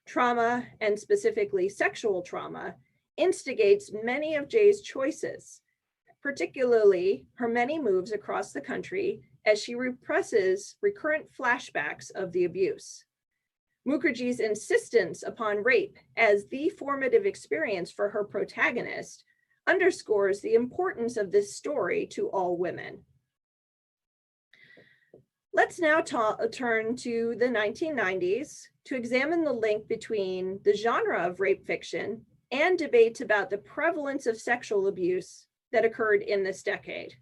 Trauma, and specifically sexual trauma, instigates many of Jay's choices, particularly her many moves across the country as she represses recurrent flashbacks of the abuse. Mukherjee's insistence upon rape as the formative experience for her protagonist underscores the importance of this story to all women. Let's now turn to the 1990s to examine the link between the genre of rape fiction and debates about the prevalence of sexual abuse that occurred in this decade.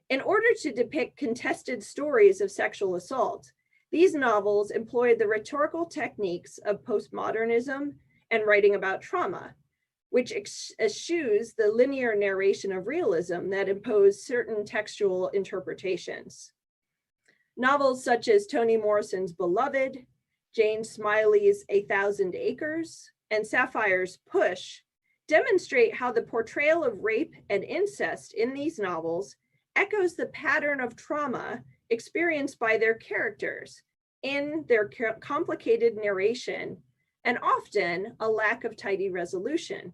In order to depict contested stories of sexual assault, these novels employed the rhetorical techniques of postmodernism and writing about trauma, which eschews the linear narration of realism that imposed certain textual interpretations. Novels such as Toni Morrison's Beloved, Jane Smiley's A Thousand Acres, and Sapphire's Push demonstrate how the portrayal of rape and incest in these novels echoes the pattern of trauma experienced by their characters in their complicated narration and often a lack of tidy resolution.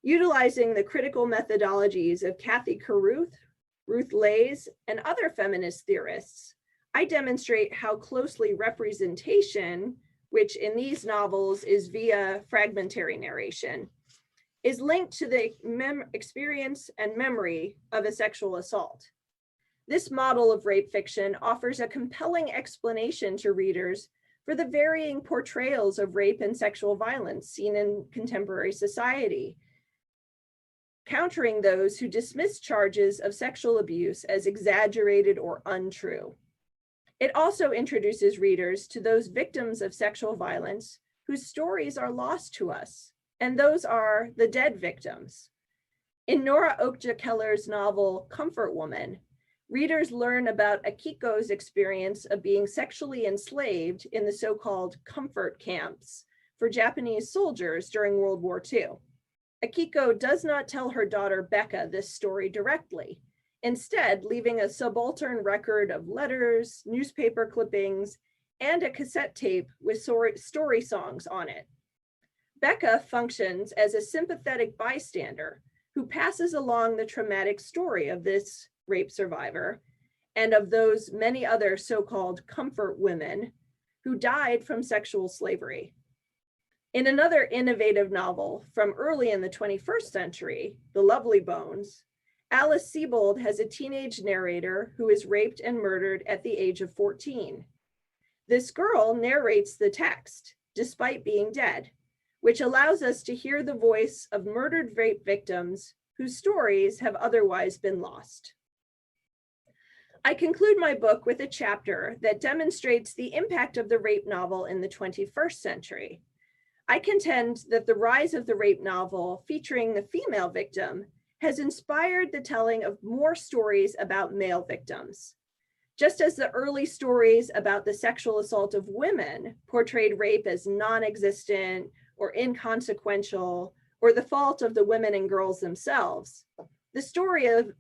Utilizing the critical methodologies of Kathy Carruth, Ruth Lays, and other feminist theorists, I demonstrate how closely representation, which in these novels is via fragmentary narration, is linked to the experience and memory of a sexual assault. This model of rape fiction offers a compelling explanation to readers for the varying portrayals of rape and sexual violence seen in contemporary society, countering those who dismiss charges of sexual abuse as exaggerated or untrue. It also introduces readers to those victims of sexual violence whose stories are lost to us, and those are the dead victims. In Nora Okja-Keller's novel, Comfort Woman, readers learn about Akiko's experience of being sexually enslaved in the so-called comfort camps for Japanese soldiers during World War II. Akiko does not tell her daughter Becca this story directly, instead leaving a subaltern record of letters, newspaper clippings, and a cassette tape with story songs on it. Becca functions as a sympathetic bystander who passes along the traumatic story of this rape survivor and of those many other so-called comfort women who died from sexual slavery. In another innovative novel from early in the 21st century, The Lovely Bones, Alice Sebold has a teenage narrator who is raped and murdered at the age of 14. This girl narrates the text, despite being dead, which allows us to hear the voice of murdered rape victims whose stories have otherwise been lost. I conclude my book with a chapter that demonstrates the impact of the rape novel in the 21st century. I contend that the rise of the rape novel featuring the female victim has inspired the telling of more stories about male victims. Just as the early stories about the sexual assault of women portrayed rape as non-existent or inconsequential, or the fault of the women and girls themselves, the story of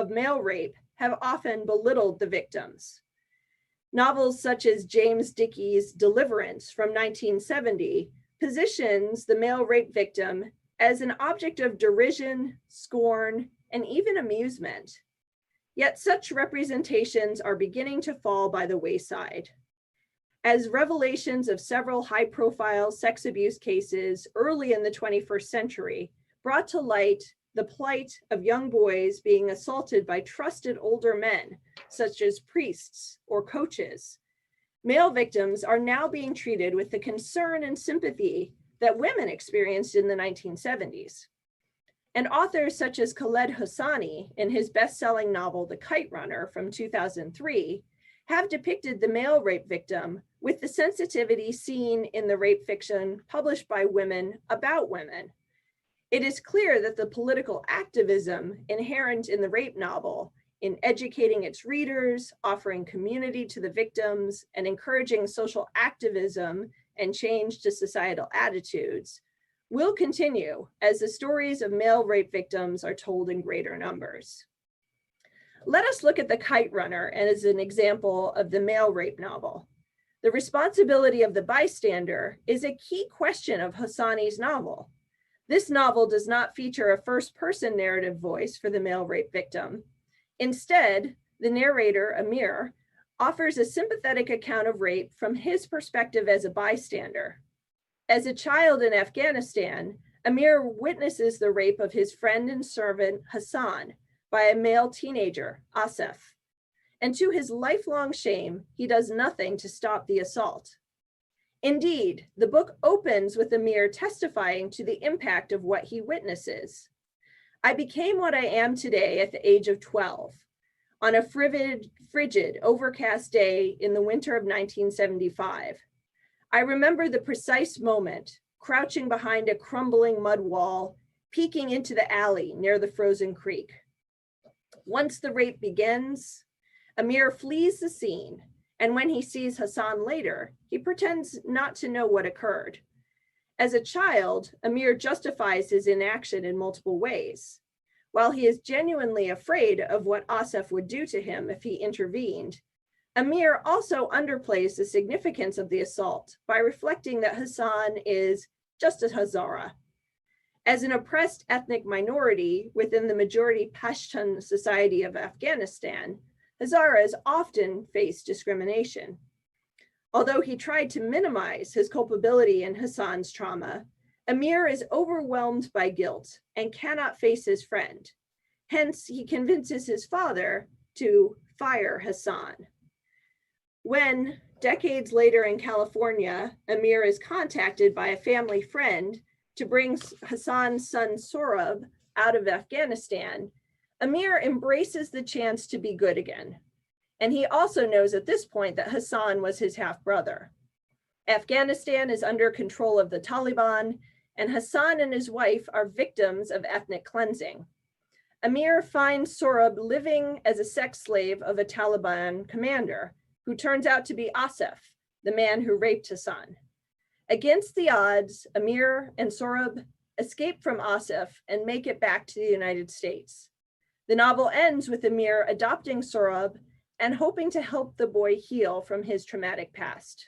male rape have often belittled the victims. Novels such as James Dickey's Deliverance from 1970 positions the male rape victim as an object of derision, scorn, and even amusement. Yet such representations are beginning to fall by the wayside. As revelations of several high-profile sex abuse cases early in the 21st century brought to light the plight of young boys being assaulted by trusted older men, such as priests or coaches, male victims are now being treated with the concern and sympathy that women experienced in the 1970s. And authors such as Khaled Hosseini, in his best-selling novel, The Kite Runner from 2003, have depicted the male rape victim with the sensitivity seen in the rape fiction published by women about women. It is clear that the political activism inherent in the rape novel, in educating its readers, offering community to the victims, and encouraging social activism and change to societal attitudes, will continue as the stories of male rape victims are told in greater numbers. Let us look at The Kite Runner as an example of the male rape novel. The responsibility of the bystander is a key question of Hosseini's novel. This novel does not feature a first-person narrative voice for the male rape victim. Instead, the narrator, Amir, offers a sympathetic account of rape from his perspective as a bystander. As a child in Afghanistan, Amir witnesses the rape of his friend and servant, Hassan, by a male teenager, Asif. And to his lifelong shame, he does nothing to stop the assault. Indeed, the book opens with Amir testifying to the impact of what he witnesses. I became what I am today at the age of 12, on a frigid, overcast day in the winter of 1975. I remember the precise moment, crouching behind a crumbling mud wall, peeking into the alley near the frozen creek. Once the rape begins, Amir flees the scene, and when he sees Hassan later, he pretends not to know what occurred. As a child, Amir justifies his inaction in multiple ways. While he is genuinely afraid of what Asif would do to him if he intervened, Amir also underplays the significance of the assault by reflecting that Hassan is just a Hazara. As an oppressed ethnic minority within the majority Pashtun society of Afghanistan, Hazaras often face discrimination. Although he tried to minimize his culpability in Hassan's trauma, Amir is overwhelmed by guilt and cannot face his friend. Hence, he convinces his father to fire Hassan. When, decades later in California, Amir is contacted by a family friend to bring Hassan's son Sorab out of Afghanistan, Amir embraces the chance to be good again. And he also knows at this point that Hassan was his half-brother. Afghanistan is under control of the Taliban, and Hassan and his wife are victims of ethnic cleansing. Amir finds Sorab living as a sex slave of a Taliban commander, who turns out to be Asif, the man who raped Hassan. Against the odds, Amir and Sorab escape from Asif and make it back to the United States. The novel ends with Amir adopting Sorab and hoping to help the boy heal from his traumatic past.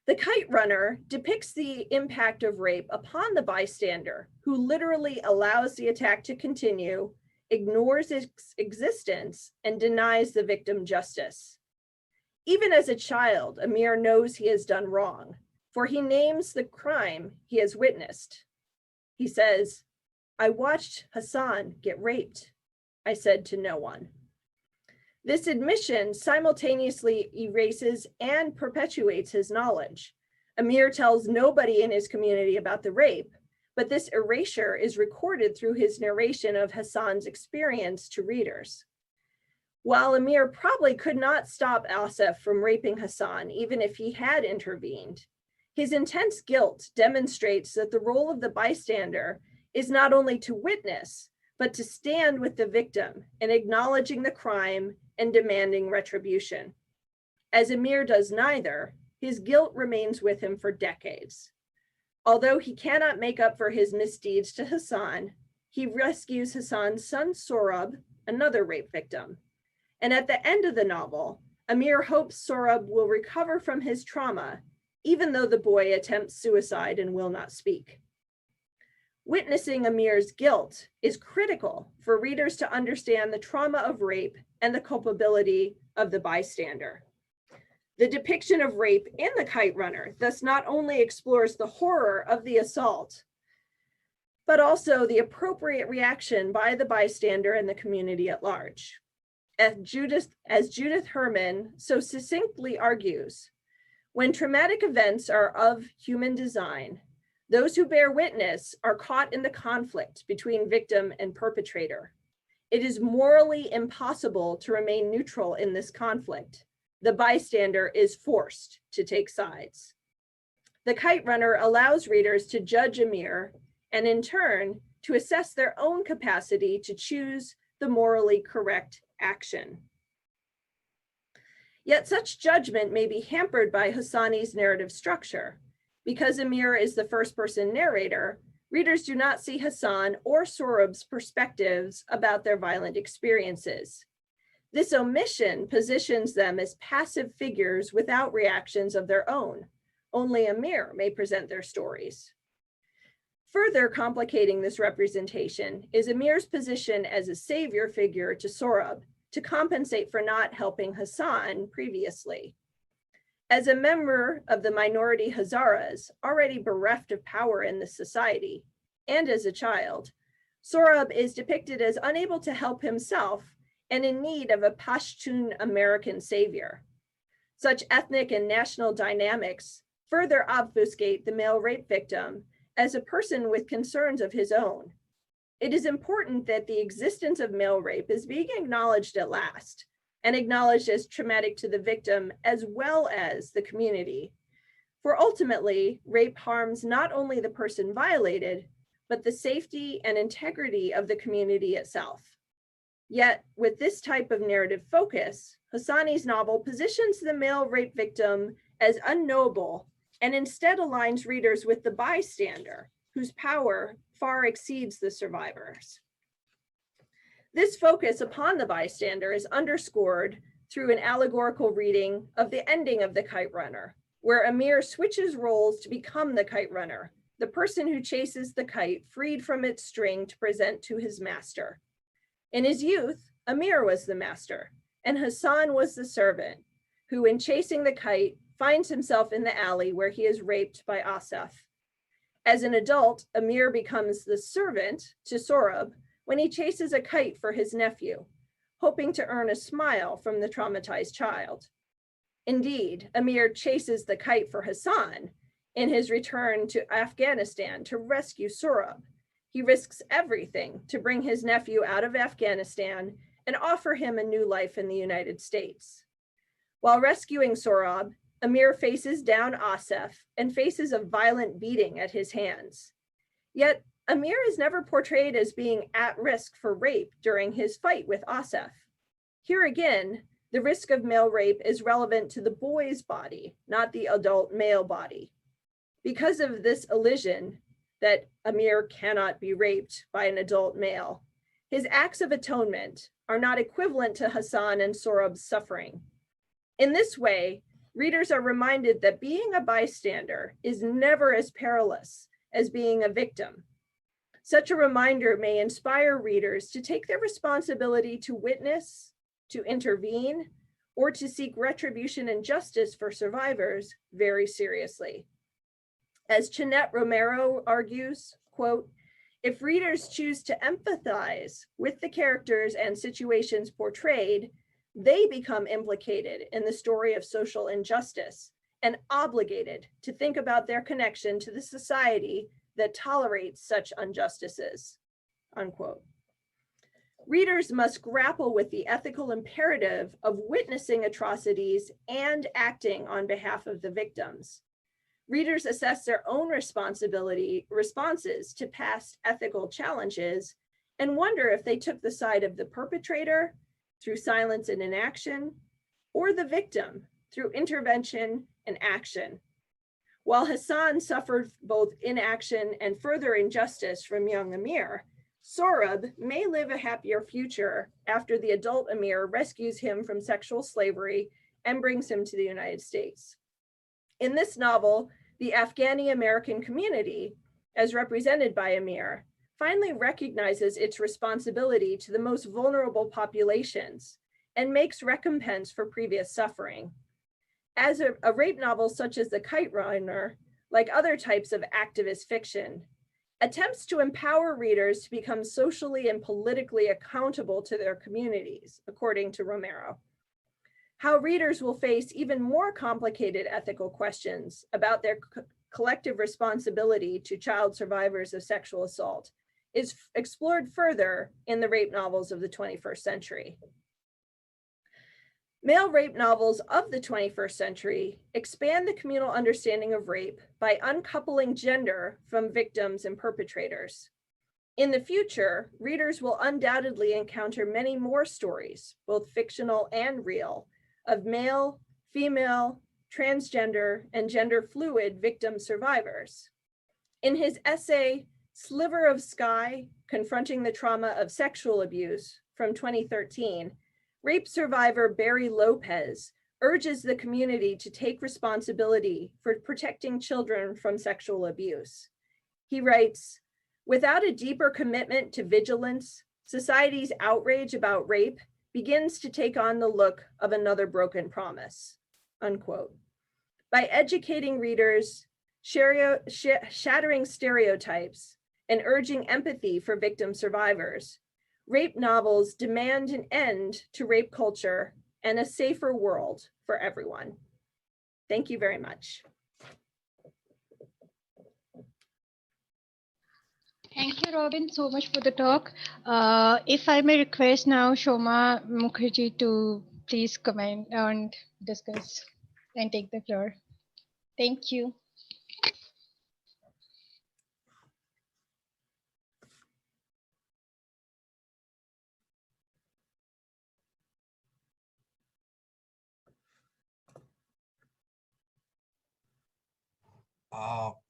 The Kite Runner depicts the impact of rape upon the bystander, who literally allows the attack to continue, ignores its existence, and denies the victim justice. Even as a child, Amir knows he has done wrong, for he names the crime he has witnessed. He says, "I watched Hassan get raped. I said to no one." This admission simultaneously erases and perpetuates his knowledge. Amir tells nobody in his community about the rape, but this erasure is recorded through his narration of Hassan's experience to readers. While Amir probably could not stop Asif from raping Hassan, even if he had intervened, his intense guilt demonstrates that the role of the bystander is not only to witness, but to stand with the victim in acknowledging the crime and demanding retribution. As Amir does neither, his guilt remains with him for decades. Although he cannot make up for his misdeeds to Hassan, he rescues Hassan's son Sorab, another rape victim. And at the end of the novel, Amir hopes Sohrab will recover from his trauma, even though the boy attempts suicide and will not speak. Witnessing Amir's guilt is critical for readers to understand the trauma of rape and the culpability of the bystander. The depiction of rape in The Kite Runner thus not only explores the horror of the assault, but also the appropriate reaction by the bystander and the community at large. As Judith Herman so succinctly argues, when traumatic events are of human design, those who bear witness are caught in the conflict between victim and perpetrator. It is morally impossible to remain neutral in this conflict. The bystander is forced to take sides. The Kite Runner allows readers to judge Amir and in turn to assess their own capacity to choose the morally correct action. Yet such judgment may be hampered by Hassani's narrative structure. Because Amir is the first-person narrator, readers do not see Hassan or Sohrab's perspectives about their violent experiences. This omission positions them as passive figures without reactions of their own. Only Amir may present their stories. Further complicating this representation is Amir's position as a savior figure to Sohrab to compensate for not helping Hassan previously. As a member of the minority Hazaras, already bereft of power in this society, and as a child, Sohrab is depicted as unable to help himself and in need of a Pashtun American savior. Such ethnic and national dynamics further obfuscate the male rape victim as a person with concerns of his own. It is important that the existence of male rape is being acknowledged at last, and acknowledged as traumatic to the victim as well as the community. For ultimately, rape harms not only the person violated, but the safety and integrity of the community itself. Yet, with this type of narrative focus, Hassani's novel positions the male rape victim as unknowable and instead aligns readers with the bystander, whose power far exceeds the survivors. This focus upon the bystander is underscored through an allegorical reading of the ending of The Kite Runner, where Amir switches roles to become the kite runner, the person who chases the kite freed from its string to present to his master. In his youth, Amir was the master, and Hassan was the servant, who in chasing the kite finds himself in the alley where he is raped by Asaf. As an adult, Amir becomes the servant to Sohrab when he chases a kite for his nephew, hoping to earn a smile from the traumatized child. Indeed, Amir chases the kite for Hassan in his return to Afghanistan to rescue Sohrab. He risks everything to bring his nephew out of Afghanistan and offer him a new life in the United States. While rescuing Sohrab, Amir faces down Asaf and faces a violent beating at his hands. Yet, Amir is never portrayed as being at risk for rape during his fight with Asaf. Here again, the risk of male rape is relevant to the boy's body, not the adult male body. Because of this elision that Amir cannot be raped by an adult male, his acts of atonement are not equivalent to Hassan and Sohrab's suffering. In this way, readers are reminded that being a bystander is never as perilous as being a victim. Such a reminder may inspire readers to take their responsibility to witness, to intervene, or to seek retribution and justice for survivors very seriously. As Chinette Romero argues, quote, if readers choose to empathize with the characters and situations portrayed, they become implicated in the story of social injustice and obligated to think about their connection to the society that tolerates such injustices, unquote. Readers must grapple with the ethical imperative of witnessing atrocities and acting on behalf of the victims. Readers assess their own responses to past ethical challenges and wonder if they took the side of the perpetrator through silence and inaction, or the victim through intervention and action. While Hassan suffered both inaction and further injustice from young Amir, Sohrab may live a happier future after the adult Amir rescues him from sexual slavery and brings him to the United States. In this novel, the Afghani American community, as represented by Amir, finally recognizes its responsibility to the most vulnerable populations and makes recompense for previous suffering. As a rape novel such as The Kite Runner, like other types of activist fiction, attempts to empower readers to become socially and politically accountable to their communities, according to Romero. How readers will face even more complicated ethical questions about their collective responsibility to child survivors of sexual assault is explored further in the rape novels of the 21st century. Male rape novels of the 21st century expand the communal understanding of rape by uncoupling gender from victims and perpetrators. In the future, readers will undoubtedly encounter many more stories, both fictional and real, of male, female, transgender, and gender fluid victim survivors. In his essay, Sliver of Sky, Confronting the Trauma of Sexual Abuse from 2013, rape survivor Barry Lopez urges the community to take responsibility for protecting children from sexual abuse. He writes, "Without a deeper commitment to vigilance, society's outrage about rape begins to take on the look of another broken promise," unquote. By educating readers, shattering stereotypes, and urging empathy for victim survivors, rape novels demand an end to rape culture and a safer world for everyone. Thank you very much. Thank you, Robin, so much for the talk. If I may request now Soma Mukherjee to please comment and discuss and take the floor. Thank you.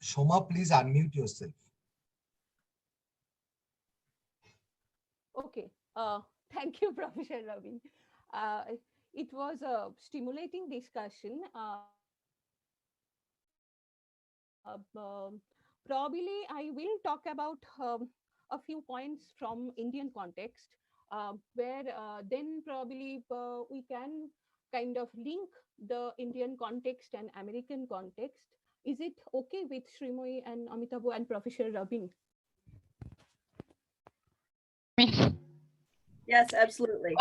Shoma, please unmute yourself. Okay. Thank you, Professor Ravi. It was a stimulating discussion. Probably I will talk about a few points from Indian context, where then probably we can kind of link the Indian context and American context. Is it okay with Shrimoyee and Amitabh and Professor Rabin? Yes, absolutely.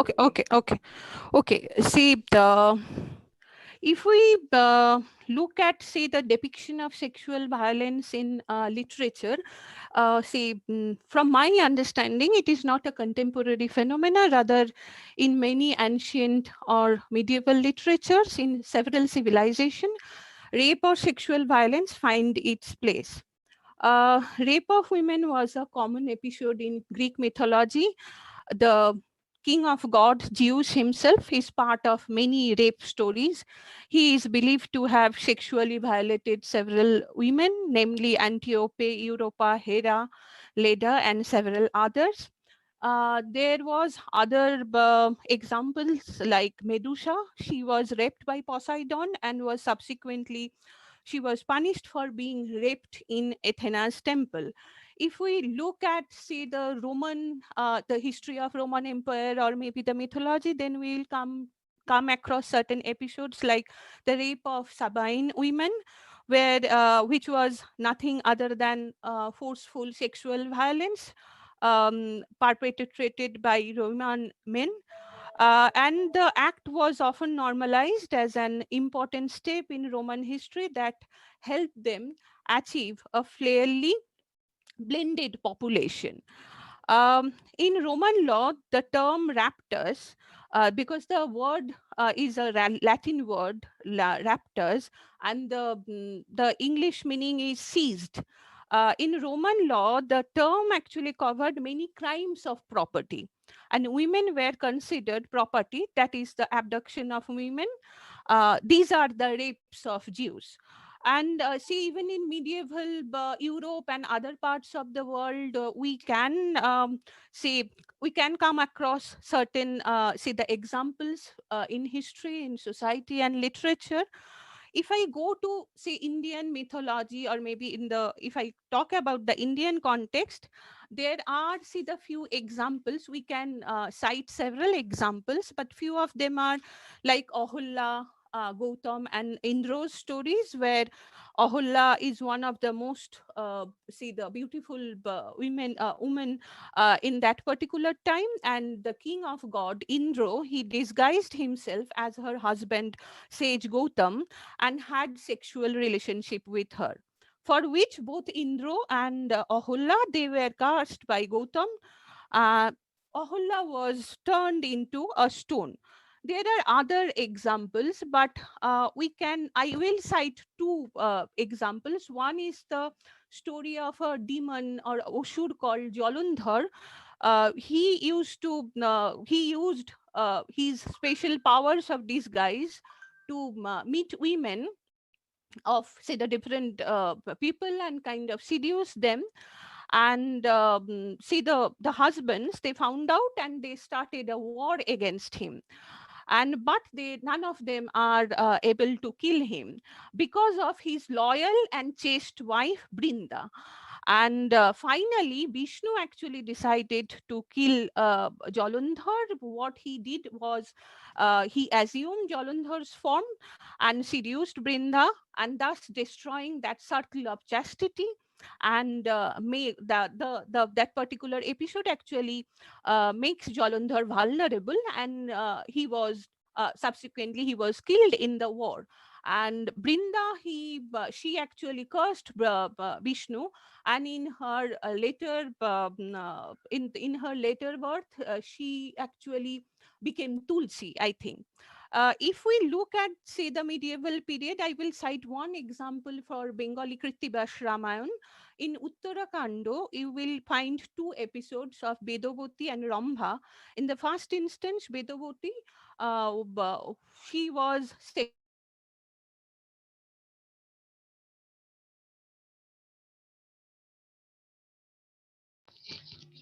Okay. See, if we look at, say, the depiction of sexual violence in literature, from my understanding, it is not a contemporary phenomena. Rather, in many ancient or medieval literatures in several civilizations, rape or sexual violence find its place. Rape of women was a common episode in Greek mythology. The king of gods, Zeus himself, is part of many rape stories. He is believed to have sexually violated several women, namely Antiope, Europa, Hera, Leda, and several others. There was other examples like Medusa. She was raped by Poseidon and was subsequently she was punished for being raped in Athena's temple. If we look at, say, the history of Roman Empire or maybe the mythology, then we'll come across certain episodes like the rape of Sabine women, which was nothing other than forceful sexual violence perpetrated by Roman men. And the act was often normalized as an important step in Roman history that helped them achieve a fairly blended population. In Roman law, the term raptus, because the word is a Latin word, raptus, and the English meaning is seized. In Roman law, the term actually covered many crimes of property, and women were considered property, that is, the abduction of women. These are the rapes of Jews. And see, even in medieval Europe and other parts of the world, we can see, we can come across certain see the examples in history, in society and literature. If I go to say Indian mythology, or maybe in the, if I talk about the Indian context, there are see the few examples we can cite several examples, but few of them are like Ahulla, Gautam and Indra's stories, where Ahulla is one of the most see the beautiful women in that particular time, and the king of god Indra, he disguised himself as her husband sage Gautam and had sexual relationship with her, for which both Indra and Ahulla, they were cursed by Gautam. uh, Ahulla was turned into a stone. There are other examples, but I will cite two examples. One is the story of a demon or Ashur called Jalandhar. He used his special powers of disguise to meet women of say the different people and kind of seduce them, and see the husbands, they found out and they started a war against him, and but they, none of them are able to kill him because of his loyal and chaste wife Brinda. And finally Vishnu actually decided to kill Jalandhar. What he did was he assumed Jalandhar's form and seduced Brinda, and thus destroying that circle of chastity. And that particular episode actually makes Jalandhar vulnerable, and he was subsequently he was killed in the war. And Brinda, she actually cursed Vishnu, and in her later in her later birth, she actually became Tulsi, I think. If we look at, say, the medieval period, I will cite one example for Bengali Krittibash Ramayan. In Uttarakanda, you will find two episodes of Bedavati and Rambha. In the first instance, Bedavati, she was sexually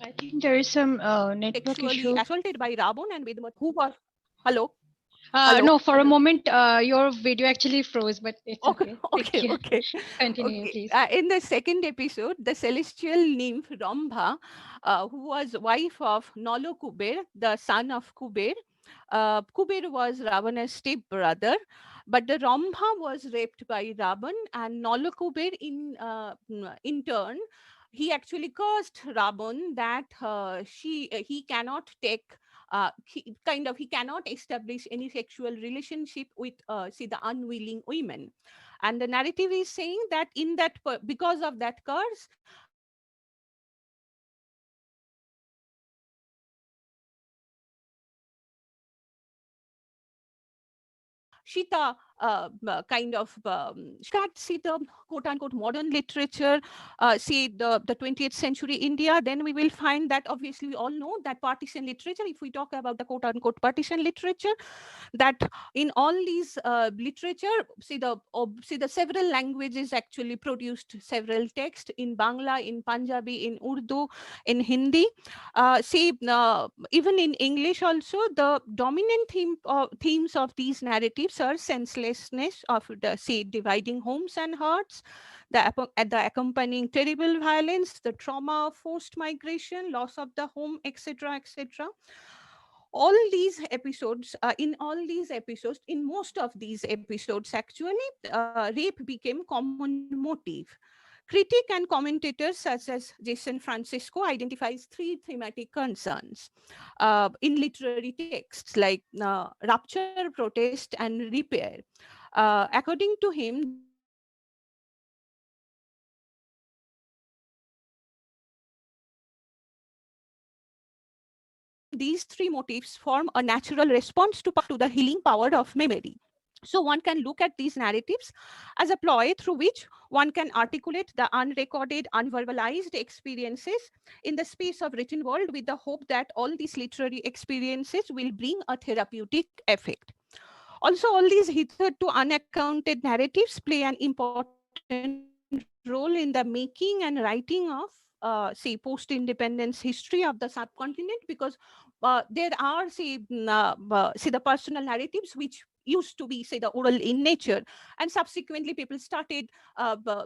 I think there is some network assaulted issue. by Ravan, and Bedavati, who was, hello, hello. No, for a moment, your video actually froze, but it's Okay, okay. Thank okay, you. okay, Continue, okay. please. In the second episode, the celestial nymph Rambha, who was wife of Nolo Kuber, the son of Kuber. Kuber was Ravana's step brother, but the Rambha was raped by Ravan, and Nolo Kuber, in turn, he actually cursed Ravan that he cannot take he cannot establish any sexual relationship with see the unwilling women. And the narrative is saying that in that because of that curse, Shita kind of see the quote unquote modern literature, see the 20th century India, then we will find that obviously we all know that partition literature, if we talk about the quote unquote partition literature, that in all these literature, see the several languages actually produced several texts in Bangla, in Punjabi, in Urdu, in Hindi. Even in English also, the dominant themes of these narratives are senselessness of the say dividing homes and hearts, the accompanying terrible violence, the trauma of forced migration, loss of the home, etc., etc. All these episodes, in most of these episodes, actually, rape became common motive. Critic and commentators such as Jason Francisco identifies three thematic concerns in literary texts like rupture, protest, and repair. According to him, these three motifs form a natural response to partition and repair. These three motifs form a natural response to the healing power of memory. So one can look at these narratives as a ploy through which one can articulate the unrecorded, unverbalized experiences in the space of written world, with the hope that all these literary experiences will bring a therapeutic effect. Also, all these hitherto unaccounted narratives play an important role in the making and writing of, say, post-independence history of the subcontinent, because there are, say, the personal narratives which used to be, say, the oral in nature, and subsequently people started,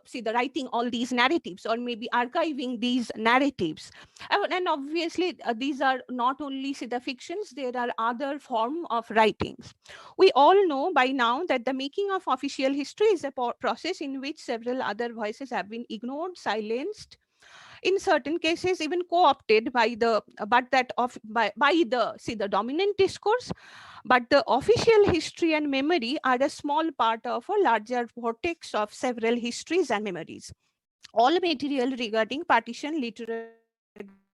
say, the writing all these narratives, or maybe archiving these narratives. And obviously, these are not only, say, the fictions, there are other form of writings. We all know by now that the making of official history is a process in which several other voices have been ignored, silenced, in certain cases even co-opted by the, but that of by the, say, the dominant discourse. But the official history and memory are a small part of a larger vortex of several histories and memories. All material regarding partition, literary examples,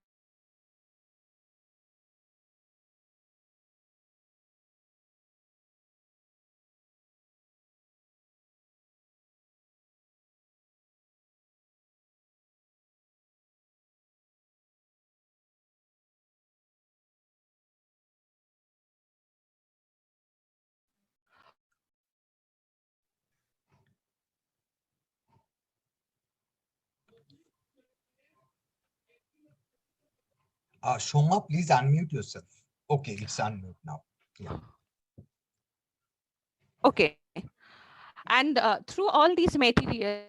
Shoma, please unmute yourself. Okay, it's unmute now. Yeah. okay. And through all these materials,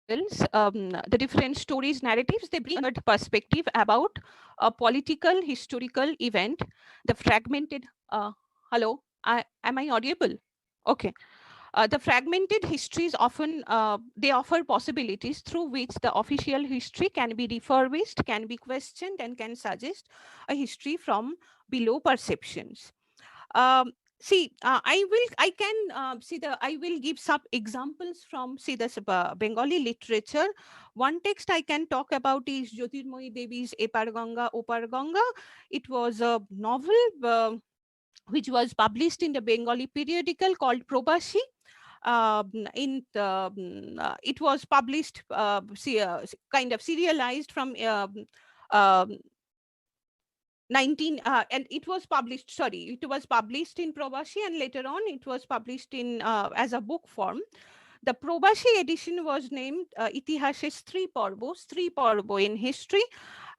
the different stories, narratives, they bring a shared perspective about a political, historical event, the fragmented. Hello, am I audible? Okay. The fragmented histories often, they offer possibilities through which the official history can be refurbished, can be questioned, and can suggest a history from below perceptions. See, I will give some examples from, see, the Bengali literature. One text I can talk about is Jyotirmoyee Devi's Epar Ganga Opar Ganga. It was a novel which was published in the Bengali periodical called Probashi. It was published, kind of serialized from um 19 and it was published, sorry, it was published in Probashi, and later on it was published in, as a book form. The Probashi edition was named Itihashe Stri Parbo in history,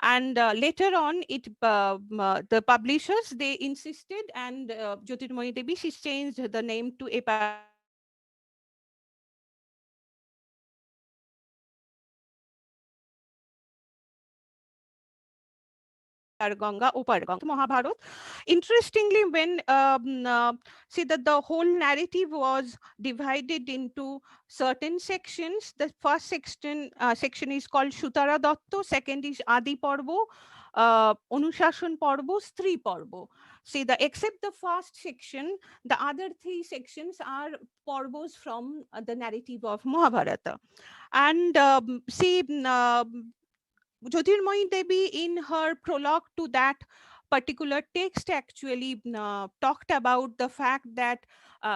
and later on the publishers, they insisted, and Jyotirmoyee Devi, she changed the name to Epar Ganga Opar Ganga, and she published Mahabharat. Interestingly, when see that the whole narrative was divided into certain sections. The first section is called Sutara Datta, second is Adi Parbo, Anushashan Parbo, Stri Parbo. See, except the first section, the other three sections are Parbos from the narrative of Mahabharata. And Jyotirmoyee Devi, in her prologue to that particular text, actually talked about the fact that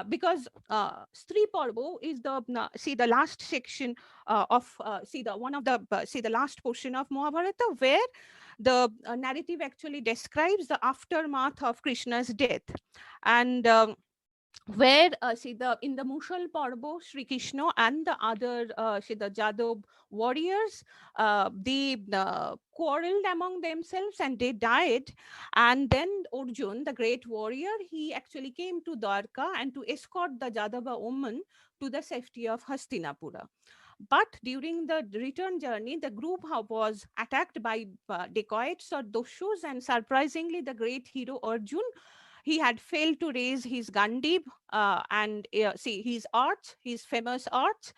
because Stri Parbo is the last section of one of the the last portion of Mahabharata, where the narrative actually describes the aftermath of Krishna's death, and where in the Mushal Parbo, Sri Krishna and the other the Jadab warriors, they quarreled among themselves and they died. And then Arjun, the great warrior, he actually came to Dwarka and to escort the Jadava woman to the safety of Hastinapura. But during the return journey, the group was attacked by dacoits or doshus, and surprisingly, the great hero Arjun, he had failed to raise his Gandhi and his arch, his famous arch.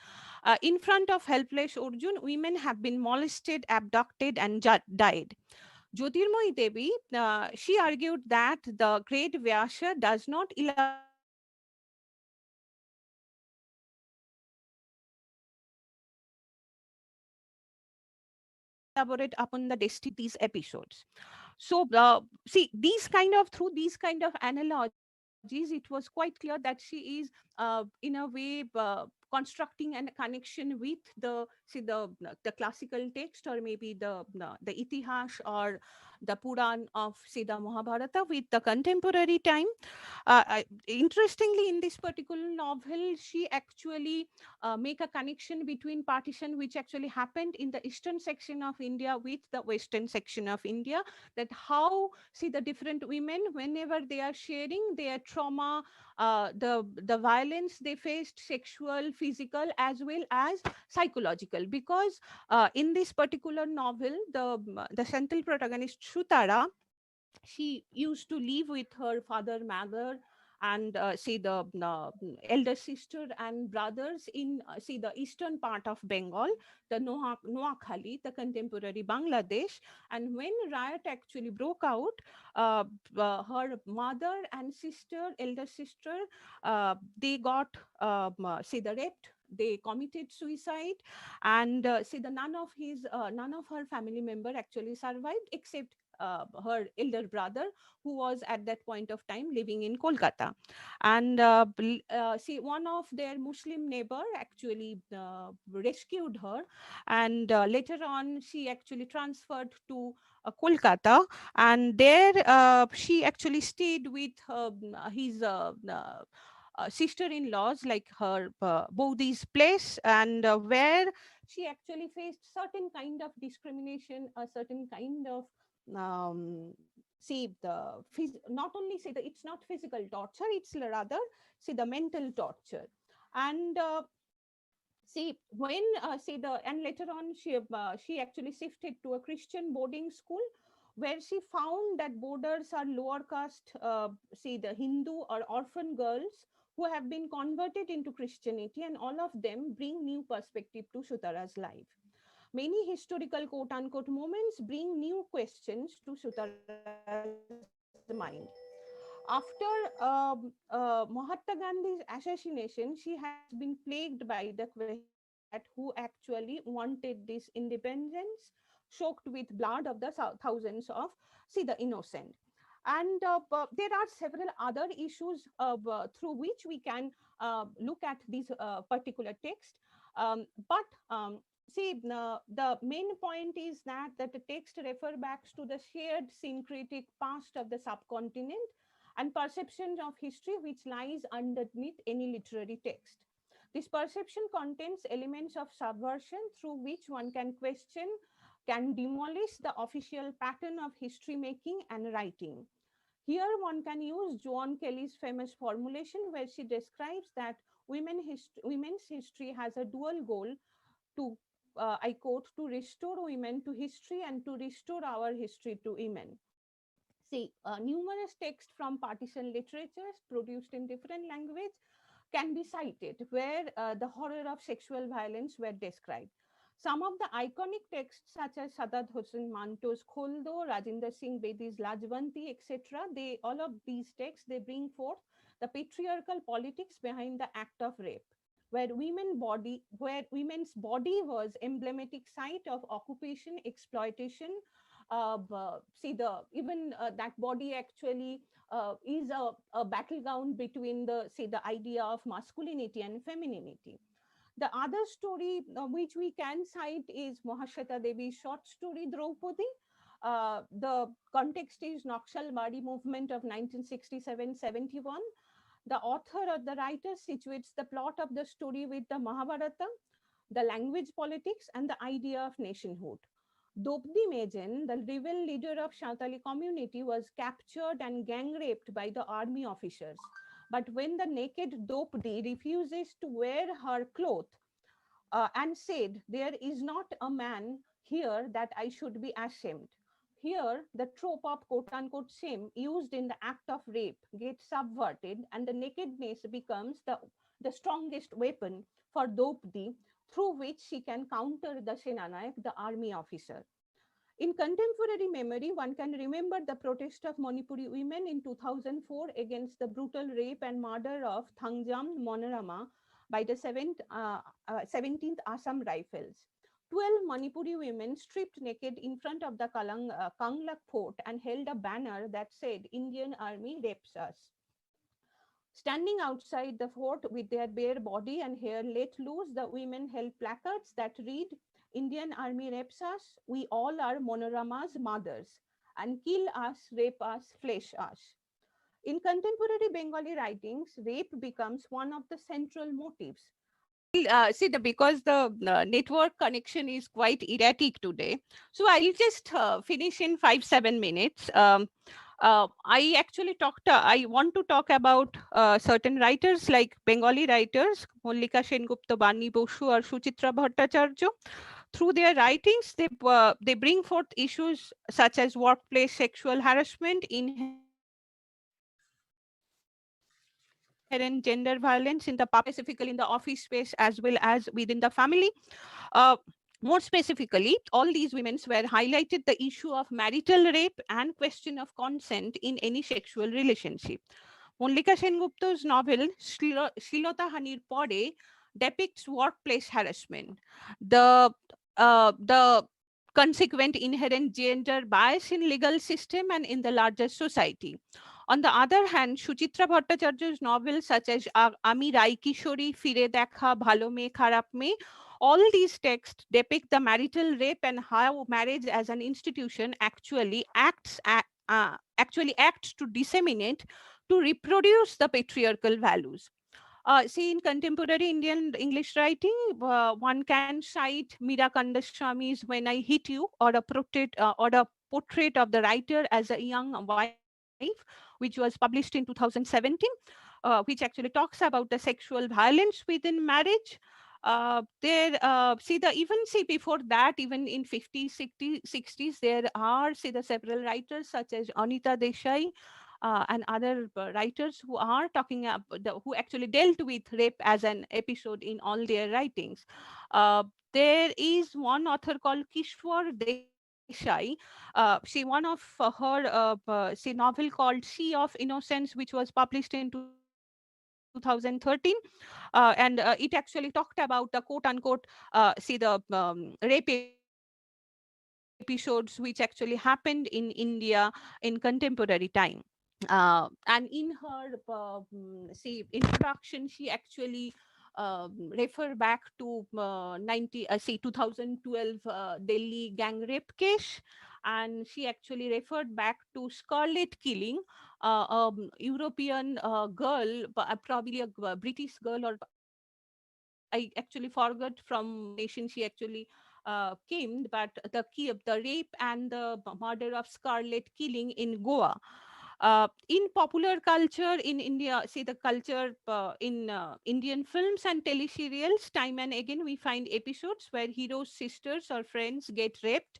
In front of helpless Arjun, women have been molested, abducted, and died. Jyotirmoyee Devi, she argued that the great Vyasa does not elaborate upon the destiny of these episodes, but instead he so see these kind of through these kind of analogies, it was quite clear that she is in a way constructing a connection with the classical text, or maybe the Itihash or the Puran of say the Mahabharata with the contemporary time. Interestingly, in this particular novel, she actually make a connection between partition which actually happened in the eastern section of India with the western section of India, that how see the different women, whenever they are sharing their trauma, the violence they faced, sexual, physical, as well as psychological. Because in this particular novel, the central protagonist Shutara, she used to live with her father, mother, and say the elder sister and brothers in see the eastern part of Bengal, the Noakhali, the contemporary Bangladesh. And when riot actually broke out, uh, her mother and sister, elder sister, they got say the raped, they committed suicide, and say the none of her family member actually survived, except her elder brother, who was at that point of time living in Kolkata. And see, one of their Muslim neighbor actually rescued her, and later on she actually transferred to Kolkata, and there she actually stayed with his sister-in-laws, like her Bodhi's place, and where she actually faced certain kind of discrimination, a certain kind of see the not only say that it's not physical torture, it's rather see the mental torture. And see when see the and later on she actually shifted to a Christian boarding school, where she found that boarders are lower caste, see the Hindu or orphan girls who have been converted into Christianity, and all of them bring new perspective to Sutara's life. Many historical quote unquote moments bring new questions to Sutara's mind. After Mahatma Gandhi's assassination, she has been plagued by the question that who actually wanted this independence, choked with blood of the thousands of see the innocent. And there are several other issues through which we can look at this particular text. But see, the main point is that the text refer back to the shared syncretic past of the subcontinent and perception of history which lies underneath any literary text. This perception contains elements of subversion through which one can question, can demolish the official pattern of history making and writing. Here, one can use Joan Kelly's famous formulation, where she describes that women's history has a dual goal to, I quote, to restore women to history and to restore our history to women. See, numerous texts from partition literatures produced in different language can be cited, where the horror of sexual violence were described. Some of the iconic texts, such as Sadat Hossain Manto's Kholdo, Rajinder Singh Bedi's Lajvanti, etc., they all of these texts they bring forth the patriarchal politics behind the act of rape, where women's body was emblematic site of occupation, exploitation. See the even that body actually is a battleground between the say the idea of masculinity and femininity. The other story which we can cite is Mahashweta Devi's short story Draupadi. The context is Nakshal Bari movement of 1967-71. The author or the writer situates the plot of the story with the Mahabharata, the language politics, and the idea of nationhood. Dobdi Mejen, the rebel leader of Santali community, was captured and gang raped by the army officers. But when the naked Dobdi refuses to wear her cloth and said, "There is not a man here that I should be ashamed." Here, the trope of quote unquote shame used in the act of rape gets subverted, and the nakedness becomes the strongest weapon for Dobdi, through which she can counter the Senanayak, the army officer. In contemporary memory, one can remember the protest of Manipuri women in 2004 against the brutal rape and murder of Thangjam Monorama by the 17th Assam Rifles. 12 Manipuri women stripped naked in front of the Kanglak fort and held a banner that said, "Indian Army rapes us." Standing outside the fort with their bare body and hair let loose, the women held placards that read, Indian Army rapes us, we all are Monorama's mothers, and kill us, rape us, flesh us. In contemporary Bengali writings, rape becomes one of the central motives. See the because the network connection is quite erratic today, so I'll just finish in 5 7 minutes. I actually I want to talk about certain writers like Bengali writers, Mallika Sengupta, Bani Bosu, or Suchitra Bhattacharya. Through their writings, they bring forth issues such as workplace sexual harassment, inherent gender violence in the public space, specifically in the office space as well as within the family. Uh, More specifically, all these women's were highlighted the issue of marital rape and question of consent in any sexual relationship. Mallika Sengupta's novel Shilota Hanir Pore depicts workplace harassment, the the consequent inherent gender bias in legal system and in the larger society. On the other hand, Suchitra Bhattacharya's novels such as Ami Rai Kishori, Fire Dekha, Bhalo Me, Kharap Me, all these texts depict the marital rape and how marriage as an institution actually acts to disseminate, to reproduce the patriarchal values. See, in contemporary Indian English writing, one can cite Mira Kandaswamy's "When I Hit You" or a portrait of the writer as a young wife, which was published in 2017, which actually talks about the sexual violence within marriage. See before that, even in 50s, 60s, there are see the several writers such as Anita Desai and other writers who are who actually dealt with rape as an episode in all their writings. Uh, there is one author called Kishwar Desai. She one of novel called Sea of Innocence, which was published in 2013, and it actually talked about the quote unquote rape episodes which actually happened in India in contemporary time. And in her introduction, she actually refer back to 2012 Delhi gang rape case, and she actually referred back to Scarlet killing, European girl, probably a British girl, or I actually forgot from which nation she actually came, but the rape and the murder of Scarlet killing in Goa. In popular culture in India, see the culture in Indian films and teleserials, time and again we find episodes where heroes' sisters or friends get raped,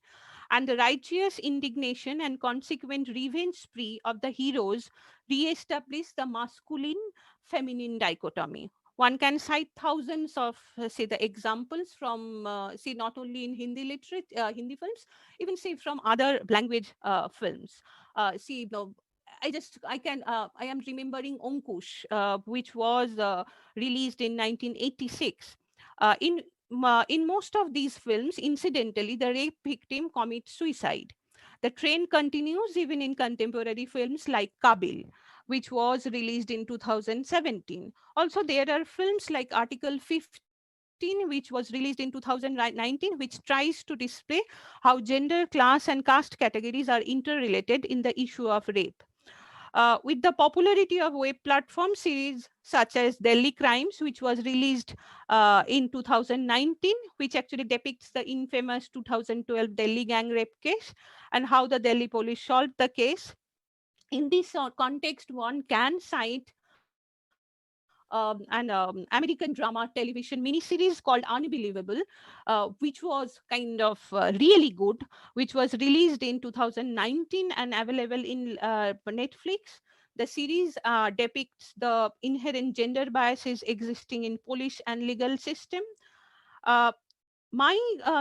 and the righteous indignation and consequent revenge spree of the heroes re-establish the masculine feminine dichotomy. One can cite thousands of say the examples from see not only in Hindi films, even say from other language films. See no, I am remembering Onkush, which was released in 1986. In most of these films, incidentally, the rape victim commits suicide. The trend continues even in contemporary films like Kabil, which was released in 2017. Also, there are films like Article 15, which was released in 2019, which tries to display how gender, class, and caste categories are interrelated in the issue of rape. With the popularity of web platform series such as Delhi Crimes, which was released in 2019, which actually depicts the infamous 2012 Delhi gang rape case and how the Delhi police solved the case. In this context, one can cite an American drama television miniseries called Unbelievable, which was kind of really good, which was released in 2019 and available in Netflix. The series depicts the inherent gender biases existing in police and legal system. Uh, my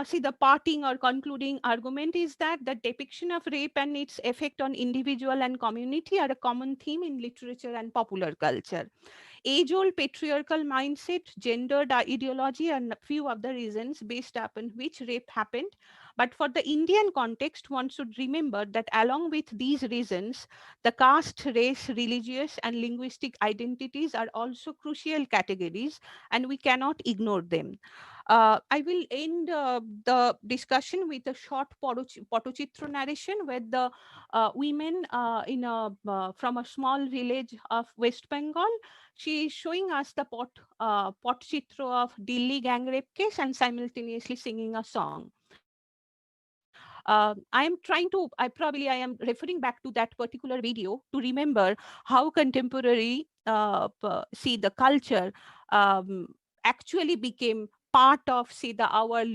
see the parting or concluding argument is that the depiction of rape and its effect on individual and community are a common theme in literature and popular culture. age-old patriarchal mindset, gendered ideology, and a few other reasons based upon which rape happened. But for the Indian context, one should remember that along with these reasons, the caste, race, religious, and linguistic identities are also crucial categories, and we cannot ignore them. I will end the discussion with a short Patochitra narration where the women from a small village of West Bengal, she is showing us the Potchitra of Delhi gang rape case and simultaneously singing a song. I am referring back to that particular video to remember how contemporary, see the culture actually became part of, say, our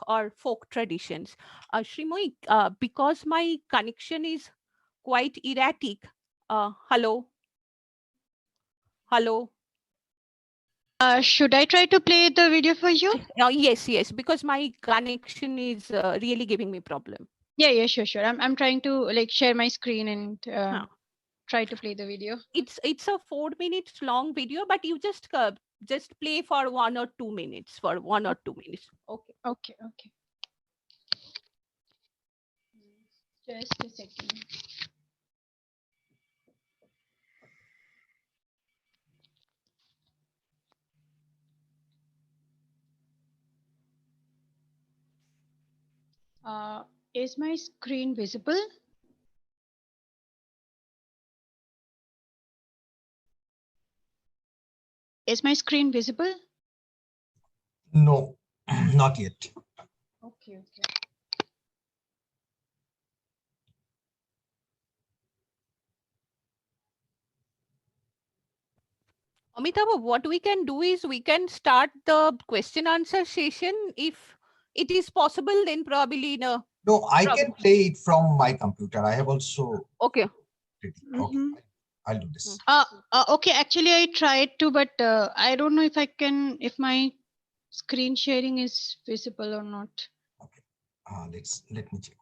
our folk traditions. Shrimoyee, because my connection is quite erratic. Hello, hello. Should I try to play the video for you? Yes, because my connection is really giving me problem. Yeah, sure. I'm trying to like share my screen and try to play the video. It's a 4 minutes long video, but you just play for 1 or 2 minutes. Okay. Okay. Just a second. Is my screen visible? Is my screen visible? No, not yet. Okay. Amitabh, what we can do is we can start the question answer session. If it is possible, then probably no. No, I can play it from my computer. I have also. Okay. Okay, I'll do this. Okay. Actually, I tried to, but I don't know if my screen sharing is visible or not. Okay, let me check.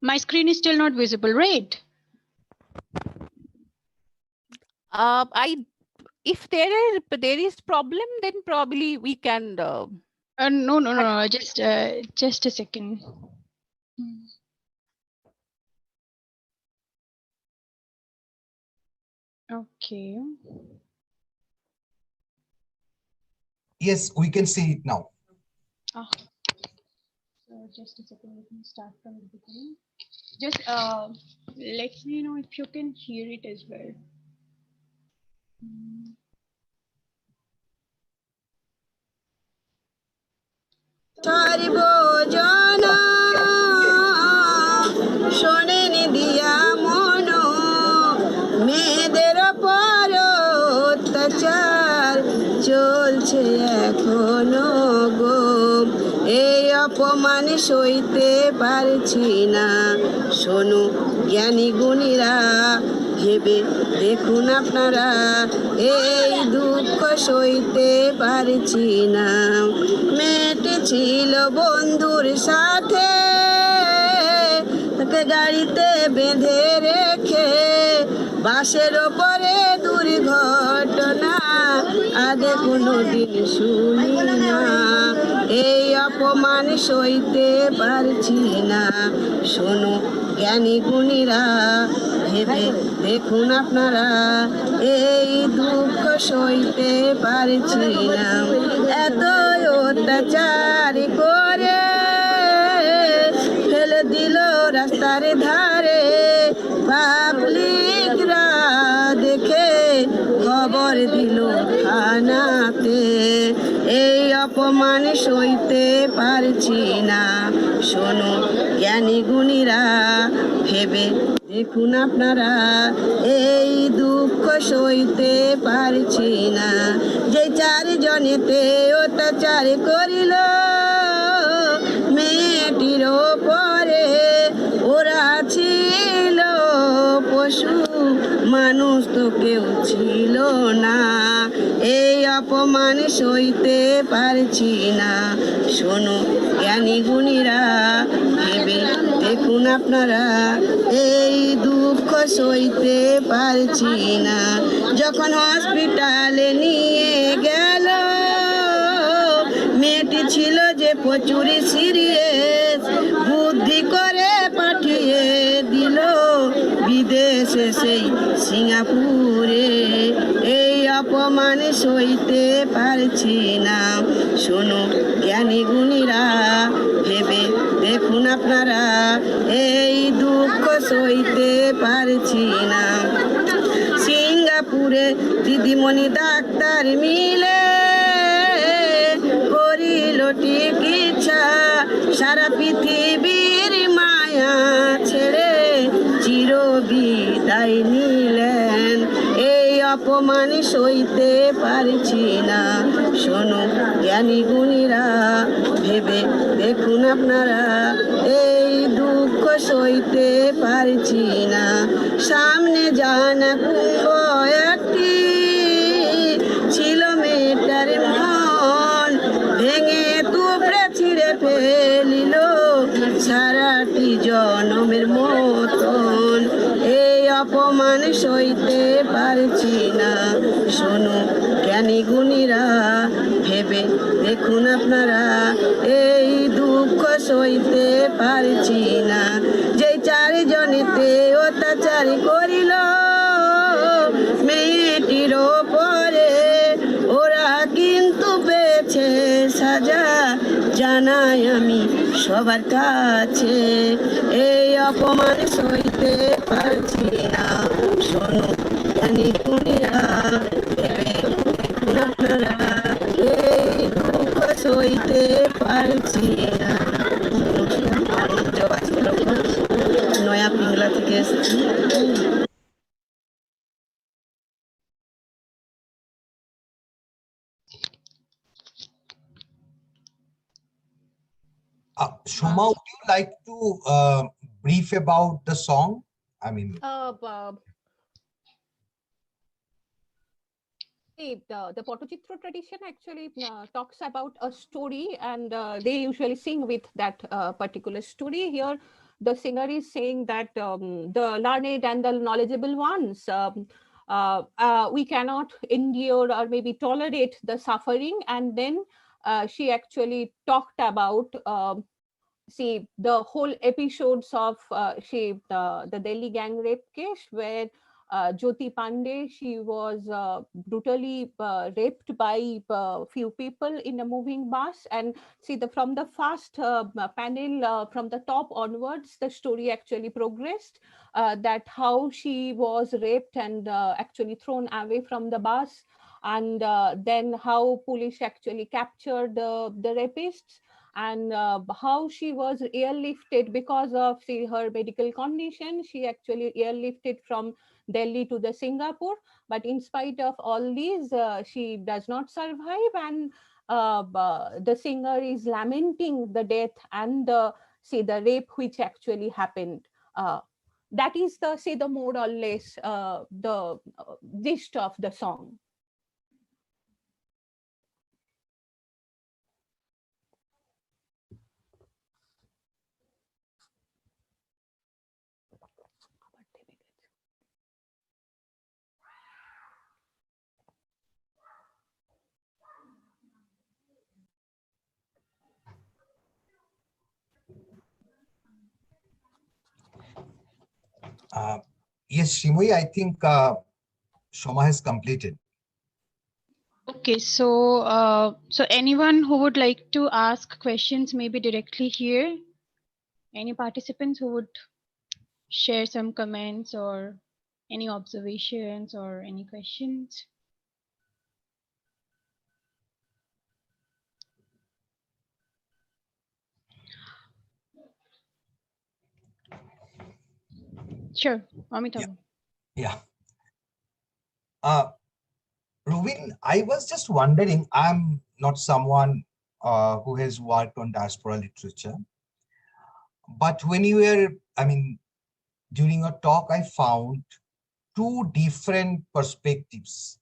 My screen is still not visible, right? If there is problem, then probably we can. No. Just a second. Okay. Yes, we can see it now. So just a second, let me start from the beginning. Just let me know if you can hear it as well. অপমান সইতে পারছি না শোনো জ্ঞানী গুণীরা ভেবে দেখুন আপনারা এই দুঃখ সইতে পারছি না মেয়েটি ছিল বন্ধুর সাথে তাকে গাড়িতে বেঁধে রেখে বাসের ওপরে দুর্ঘটনা আগে কোনোদিন শুনি না এই অপমান সইতে পারছি না শোনো জ্ঞানী গুণীরা ভেবে দেখুন আপনারা এই দুঃখ সইতে পারছি না এত অত্যাচার করে ফেলে দিল রাস্তার ধারে পাবলিকরা দেখে খবর দিল থানাতে এই অপমান সইতে পারছি না শোনো জ্ঞানী গুণীরা ভেবে দেখুন আপনারা এই দুঃখ সইতে পারছি না যে চারজনেতে অত্যাচার করিল মানুষ তো কেউ ছিল না, এই অপমান সইতে পারছি না। শোনো জ্ঞানী গুণীরা, ভেবে দেখুন আপনারা, এই দুঃখ সইতে পারছি না। যখন হসপিটালে নিয়ে গেল, মেয়েটি ছিল যে প্রচুর সিরিয়াস, বুদ্ধি করে পাঠিয়ে দিল বিদেশে সেই সিঙ্গাপুরে। এই অপমান সইতে পারছি না। শোনো জ্ঞানী গুণীরা, ভেবে দেখুন আপনারা, এই দুঃখ সইতে পারছি না। সিঙ্গাপুরে দিদিমণি ডাক্তার মিলে করিল চিকিৎসা, সারা পৃথিবীর মায়া ছেড়ে চির বিদায় নিলেন। এই অপমান সইতে পারছি না। শোনো জ্ঞানী গুণীরা, ভেবে দেখুন আপনারা, এই দুঃখ সইতে পারছি না। সামনে জানা কুম্ভ একটি ছিল মেয়েটার মন, ভেঙে তুবড়ে ছিঁড়ে ফেলিল সারাটি জনমের মতন। এই অপমান সইতে পারছি না। শোনো জ্ঞানী গুণীরা, ভেবে দেখুন আপনারা, এই দুঃখ সইতে পারছি না। যেই চারজনেতে অত্যাচার করিল মেয়েটির ওপরে, ওরা কিন্তু পেয়েছে সাজা, জানাই আমি সবার কাছে। এই অপমান সইতে পারছি না। শোনো জ্ঞানী গুণীরা, ভেবে দেখুন আপনারা, এই দুঃখ সইতে পারছি না। নয়া পিংলা থেকে এসেছি। Soma, would you like to brief about the song? I mean, the Pottochitra tradition actually talks about a story, and they usually sing with that particular story. Here, the singer is saying that the learned and the knowledgeable ones, we cannot endure or maybe tolerate the suffering. And then she actually talked about see the whole episodes of the Delhi gang rape case, where Jyoti Pandey, she was brutally raped by few people in a moving bus. And see, from the first panel, from the top onwards, the story actually progressed, that how she was raped and actually thrown away from the bus, and then how police actually captured the rapists, and how she was airlifted because of her medical condition. She actually airlifted from Delhi to the Singapore, but in spite of all these, she does not survive, and the singer is lamenting the death and the rape which actually happened. That is the more or less the gist of the song. yes, Shrimoyee, I think Soma has completed. Okay, so so anyone who would like to ask questions, maybe directly here, any participants who would share some comments or any observations or any questions? Sure, Amitabh. Yeah. Rubin, I was just wondering, I'm not someone who has worked on diaspora literature, but when you were, I mean, during your talk, I found two different perspectives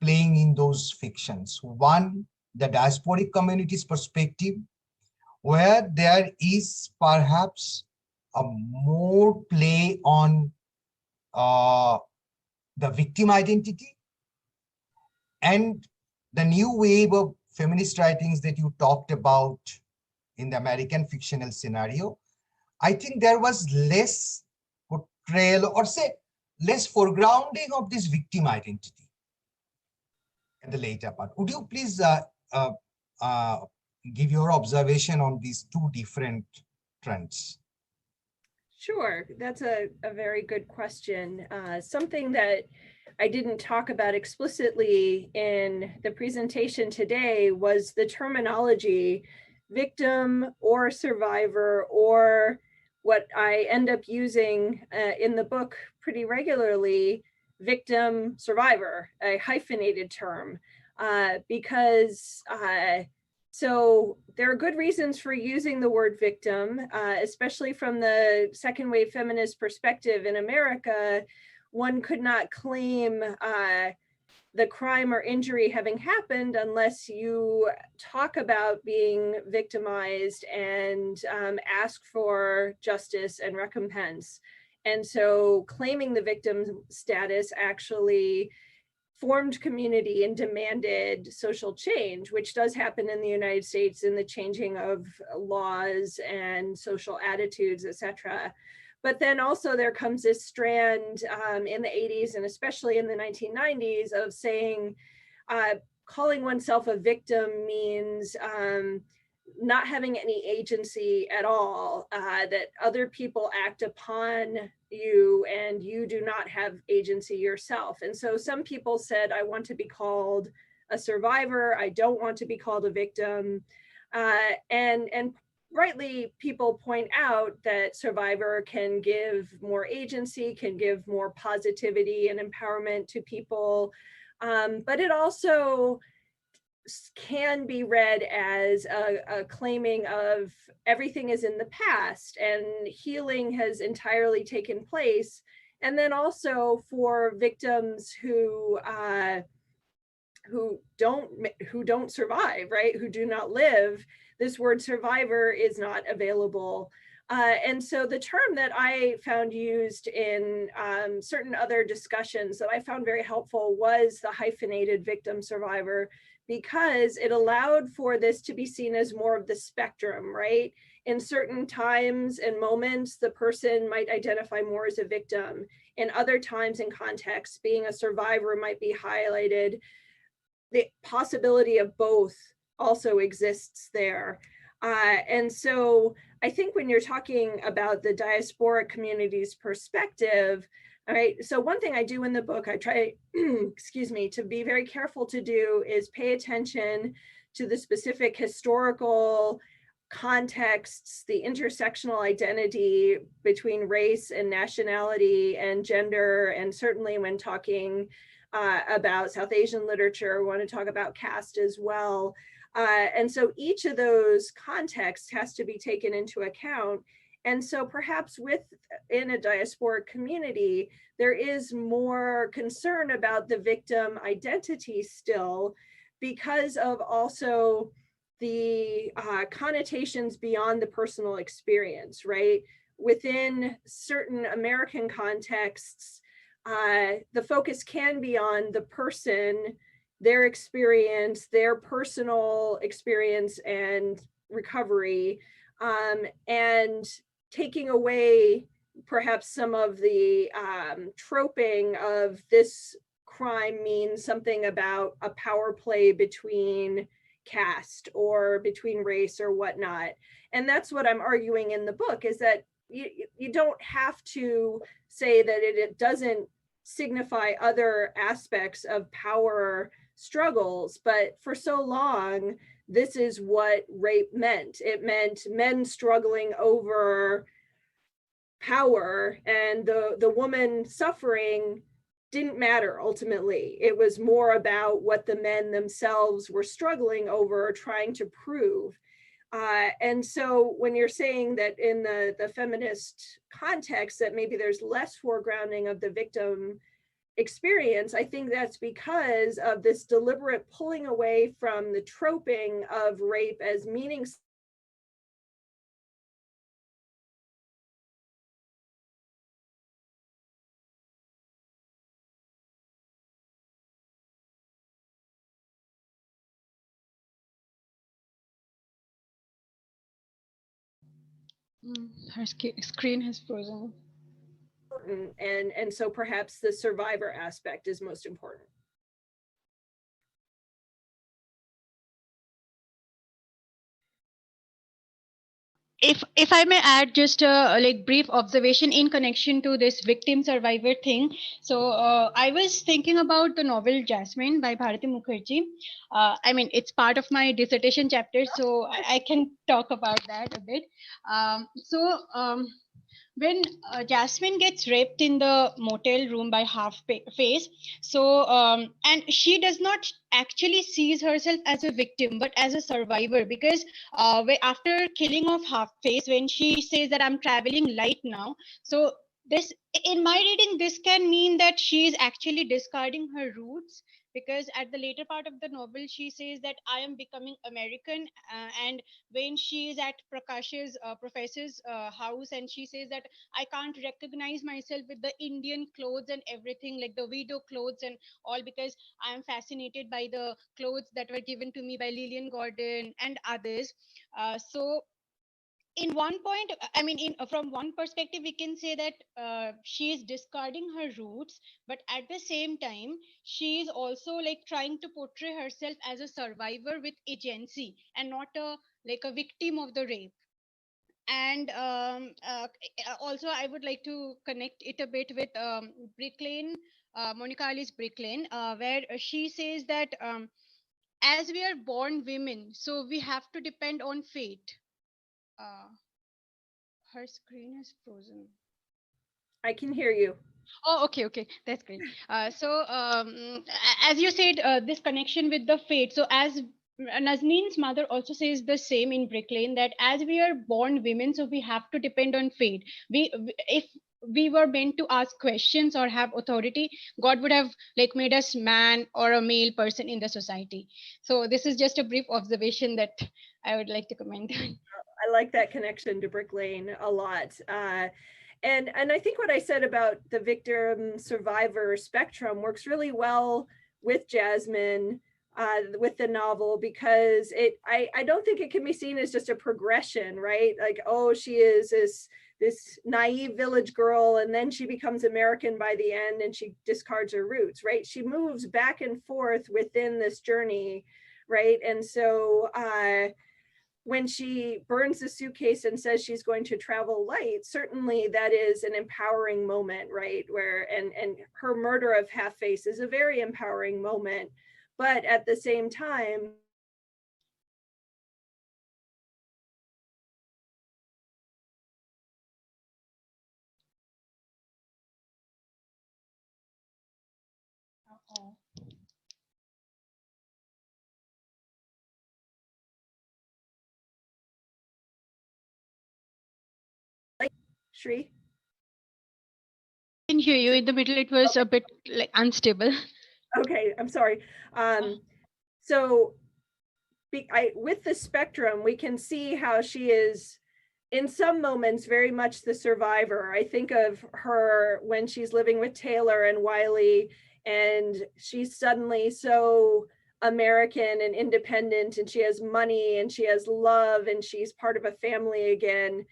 playing in those fictions. One, the diasporic community's perspective, where there is perhaps a more play on the victim identity, and the new wave of feminist writings that you talked about in the American fictional scenario. I think there was less portrayal, or say less foregrounding of this victim identity at the later part. Would you please give your observation on these two different trends? Sure, that's a very good question. Something that I didn't talk about explicitly in the presentation today was the terminology victim or survivor, or what I end up using in the book pretty regularly, victim survivor, a hyphenated term, because so there are good reasons for using the word victim, especially from the second wave feminist perspective in America. One could not claim the crime or injury having happened unless you talk about being victimized and ask for justice and recompense. And so claiming the victim status actually formed community and demanded social change, which does happen in the United States in the changing of laws and social attitudes, etc. But then also there comes this strand in the 80s and especially in the 1990s of saying calling oneself a victim means not having any agency at all, that other people act upon you and you do not have agency yourself. And so some people said, I want to be called a survivor, I don't want to be called a victim. And rightly, people point out that survivor can give more agency, can give more positivity and empowerment to people, but it also can be read as a claiming of everything is in the past and healing has entirely taken place. And then also for victims who don't survive, right? Who do not live, this word survivor is not available. And so the term that I found used in certain other discussions that I found very helpful was the hyphenated victim survivor, because it allowed for this to be seen as more of the spectrum, right? In certain times and moments, the person might identify more as a victim. In other times and contexts, being a survivor might be highlighted. The possibility of both also exists there. And so I think when you're talking about the diasporic community's perspective, all right, so one thing I do in the book, I try, excuse me, to be very careful to do is pay attention to the specific historical contexts, the intersectional identity between race and nationality and gender, and certainly when talking about South Asian literature, we want to talk about caste as well. And so each of those contexts has to be taken into account. And so perhaps within a diasporic community, there is more concern about the victim identity still, because of also the connotations beyond the personal experience, right? Within certain American contexts, the focus can be on the person, their experience, their personal experience and recovery, and taking away perhaps some of the troping of this crime means something about a power play between caste or between race or whatnot. And that's what I'm arguing in the book, is that you don't have to say that it doesn't signify other aspects of power struggles, but for so long, this is what rape meant. It meant men struggling over power, and the woman suffering didn't matter ultimately. It was more about what the men themselves were struggling over, trying to prove. And so when you're saying that in the feminist context that maybe there's less foregrounding of the victim experience, I think that's because of this deliberate pulling away from the troping of rape as meaning Her screen has frozen. important, and so perhaps the survivor aspect is most important. If I may add just a like brief observation in connection to this victim survivor thing. So I was thinking about the novel Jasmine by Bharati Mukherjee. I mean, it's part of my dissertation chapter, so I can talk about that a bit. When Jasmine gets raped in the motel room by face, and she does not actually sees herself as a victim but as a survivor, because after killing of half face, when she says that I'm traveling light now, so this, in my reading, this can mean that she is actually discarding her roots, because at the later part of the novel she says that I am becoming American, and when she is at Prakash's professor's house, and she says that I can't recognize myself with the Indian clothes and everything, like the widow clothes and all, because I am fascinated by the clothes that were given to me by Lillian Gordon and others. So in one point, I mean, from one perspective, we can say that she is discarding her roots, but at the same time, she is also like trying to portray herself as a survivor with agency and not a like a victim of the rape. And also I would like to connect it a bit with Brick Lane, Monica Ali's Brick Lane, where she says that as we are born women, so we have to depend on fate. uh, her screen is frozen. I can hear you. Oh, okay, that's great. As you said, this connection with the fate. So, as Nazneen's mother also says the same in Brick Lane, that as we are born women, so we have to depend on fate. If we were meant to ask questions or have authority, God would have like made us man or a male person in the society. So, this is just a brief observation that I would like to comment on. I like that connection to Brick Lane a lot. And I think what I said about the victim survivor spectrum works really well with Jasmine, with the novel, because I don't think it can be seen as just a progression, right? Like, oh, she is this naive village girl, and then she becomes American by the end, and she discards her roots, right? She moves back and forth within this journey, right? And so when she burns the suitcase and says she's going to travel light, certainly that is an empowering moment, right? Where and her murder of Half Face is a very empowering moment, but at the same time, Uh-oh. Shri? I can hear you. In the middle, it was a bit like unstable. Okay, I'm sorry. So with the spectrum, we can see how she is in some moments very much the survivor. I think of her when she's living with Taylor and Wiley, and she's suddenly so American and independent, and she has money and she has love and she's part of a family again.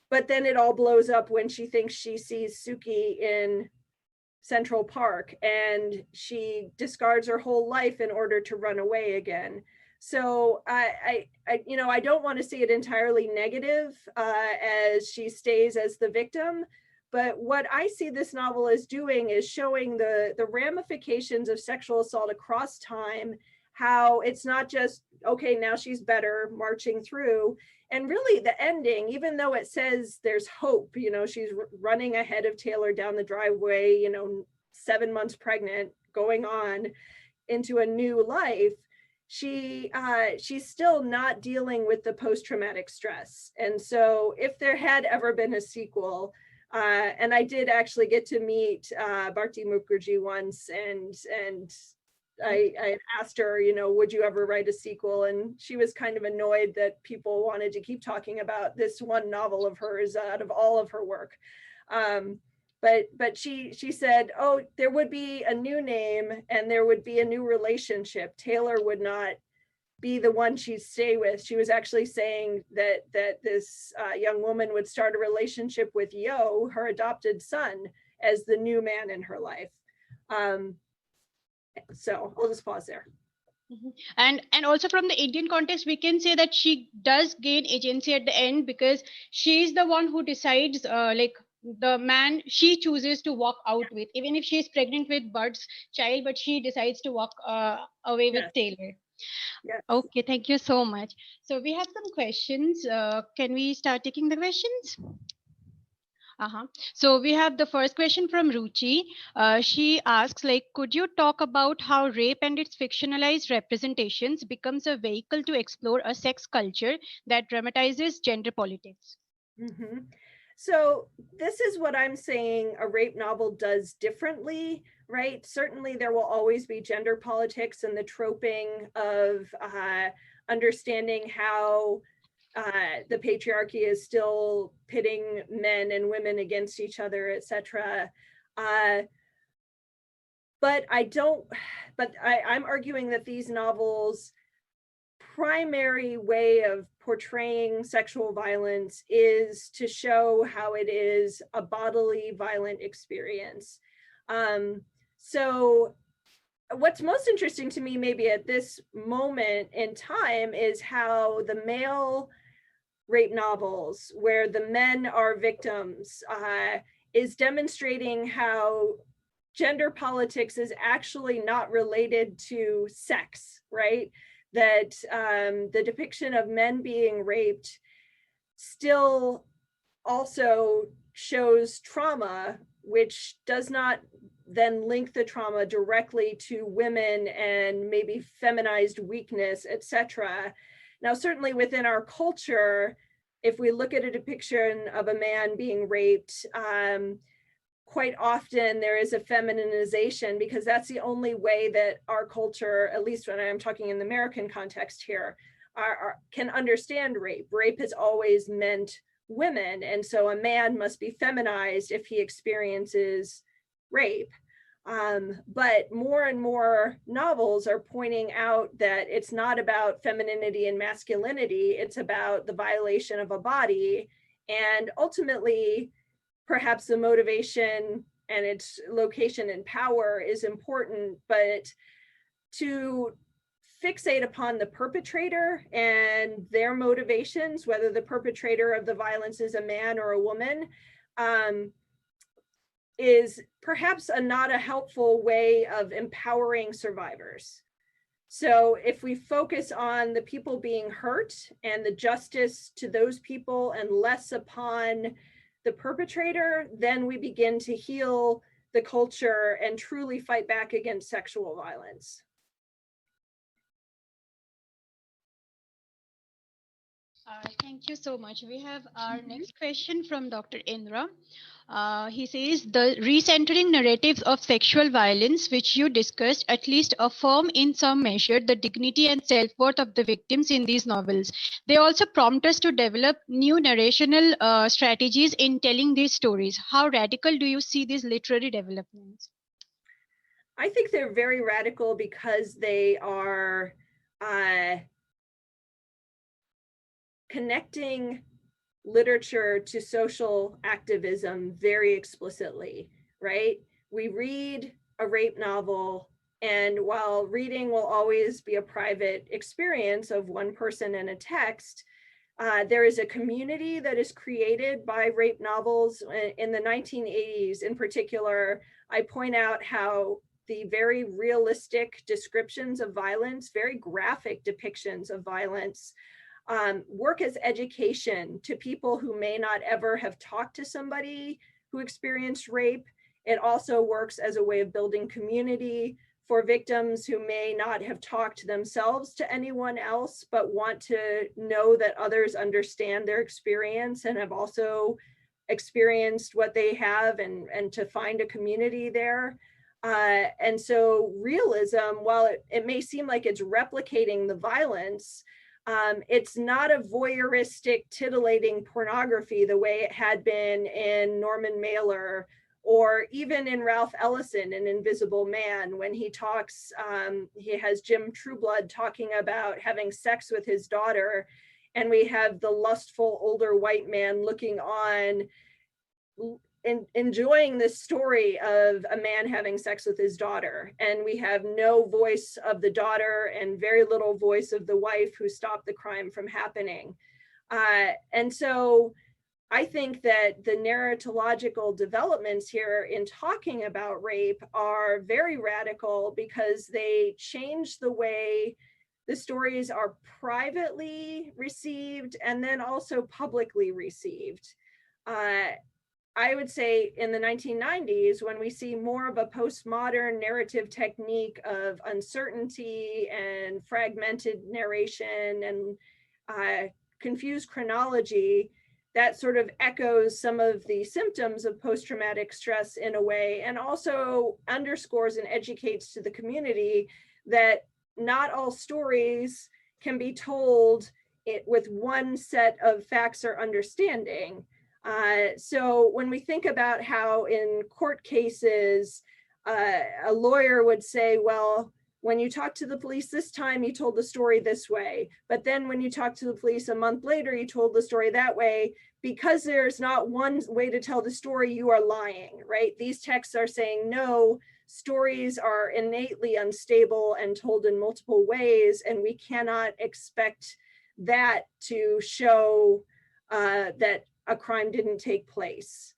But then it all blows up when she thinks she sees Suki in Central Park, and she discards her whole life in order to run away again. So I don't want to see it entirely negative, as she stays as the victim. But what I see this novel as doing is showing the ramifications of sexual assault across time, how it's not just, okay, now she's better marching through. And really the ending, even though it says there's hope, she's running ahead of Taylor down the driveway, 7 months pregnant, going on into a new life, she's still not dealing with the post-traumatic stress. And so if there had ever been a sequel, and I did actually get to meet Bharti Mukherjee once, and I asked her, you know, would you ever write a sequel? And she was kind of annoyed that people wanted to keep talking about this one novel of hers out of all of her work. But she said, oh, there would be a new name and there would be a new relationship. Taylor would not be the one she'd stay with. She was actually saying that this young woman would start a relationship with Yo, her adopted son, as the new man in her life. So I'll just pause there. And also from the Indian context, we can say that she does gain agency at the end, because she's the one who decides, like the man she chooses to walk out with, even if she's pregnant with Bud's child, but she decides to walk away with Taylor. Yes. Okay, thank you so much. So we have some questions. Can we start taking the questions? So we have the first question from Ruchi. She asks, like, could you talk about how rape and its fictionalized representations becomes a vehicle to explore a sex culture that dramatizes gender politics? Mm-hmm. So this is what I'm saying a rape novel does differently, right? Certainly there will always be gender politics and the troping of understanding how the patriarchy is still pitting men and women against each other, etc. But I'm arguing that these novels' primary way of portraying sexual violence is to show how it is a bodily violent experience. So what's most interesting to me maybe at this moment in time is how the male rape novels where the men are victims is demonstrating how gender politics is actually not related to sex, right? That the depiction of men being raped still also shows trauma, which does not then link the trauma directly to women and maybe feminized weakness, etc. Now, certainly within our culture, if we look at a depiction of a man being raped, quite often there is a feminization, because that's the only way that our culture, at least when I'm talking in the American context here, can understand rape. Rape has always meant women, and so a man must be feminized if he experiences rape. But more and more novels are pointing out that it's not about femininity and masculinity, it's about the violation of a body, and ultimately, perhaps the motivation and its location and power is important, but to fixate upon the perpetrator and their motivations, whether the perpetrator of the violence is a man or a woman, is perhaps not a helpful way of empowering survivors. So if we focus on the people being hurt and the justice to those people and less upon the perpetrator, then we begin to heal the culture and truly fight back against sexual violence. Thank you so much. We have our next question from Dr. Indra. He says, the recentering narratives of sexual violence, which you discussed, at least affirm in some measure the dignity and self-worth of the victims in these novels. They also prompt us to develop new narrational strategies in telling these stories. How radical do you see these literary developments? I think they're very radical because they are connecting literature to social activism very explicitly, right? We read a rape novel, and while reading will always be a private experience of one person and a text, there is a community that is created by rape novels. In the 1980s, in particular, I point out how the very realistic descriptions of violence, very graphic depictions of violence, work as education to people who may not ever have talked to somebody who experienced rape. It also works as a way of building community for victims who may not have talked themselves to anyone else, but want to know that others understand their experience and have also experienced what they have, and to find a community there. And so realism, while it may seem like it's replicating the violence, it's not a voyeuristic, titillating pornography the way it had been in Norman Mailer, or even in Ralph Ellison in Invisible Man, when he talks, he has Jim Trueblood talking about having sex with his daughter, and we have the lustful older white man looking on, enjoying this story of a man having sex with his daughter. And we have no voice of the daughter and very little voice of the wife who stopped the crime from happening. And so I think that the narratological developments here in talking about rape are very radical, because they change the way the stories are privately received and then also publicly received. I would say in the 1990s, when we see more of a postmodern narrative technique of uncertainty and fragmented narration and confused chronology, that sort of echoes some of the symptoms of post-traumatic stress in a way, and also underscores and educates to the community that not all stories can be told with one set of facts or understanding. So when we think about how in court cases, a lawyer would say, well, when you talked to the police this time, you told the story this way. But then when you talked to the police a month later, you told the story that way. Because there's not one way to tell the story, you are lying, right? These texts are saying, no, stories are innately unstable and told in multiple ways, and we cannot expect that to show that a crime didn't take place.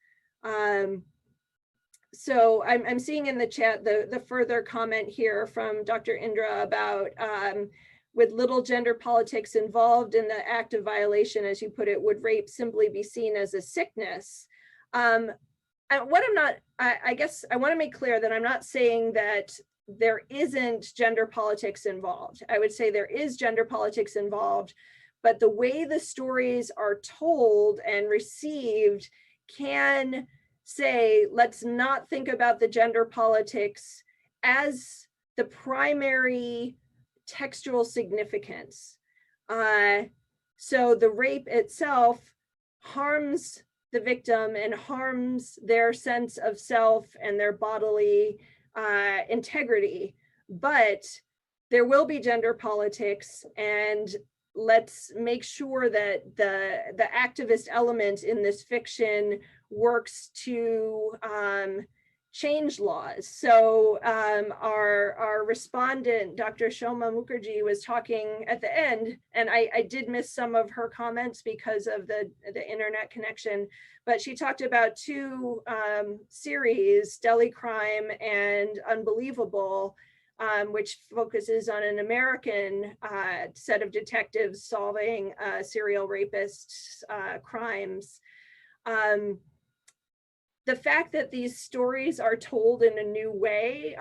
So I'm seeing in the chat the further comment here from Dr. Indra about with little gender politics involved in the act of violation, as you put it, would rape simply be seen as a sickness? And what I'm not, I guess I want to make clear that I'm not saying that there isn't gender politics involved. I would say there is gender politics involved, but the way the stories are told and received can say, let's not think about the gender politics as the primary textual significance. So the rape itself harms the victim and harms their sense of self and their bodily integrity, but there will be gender politics, and let's make sure that the activist element in this fiction works to change laws. So our respondent, Dr. Soma Mukherjee, was talking at the end, and I did miss some of her comments because of the internet connection, but she talked about two series, Delhi Crime and Unbelievable, which focuses on an American set of detectives solving serial rapists' crimes. The fact that these stories are told in a new way,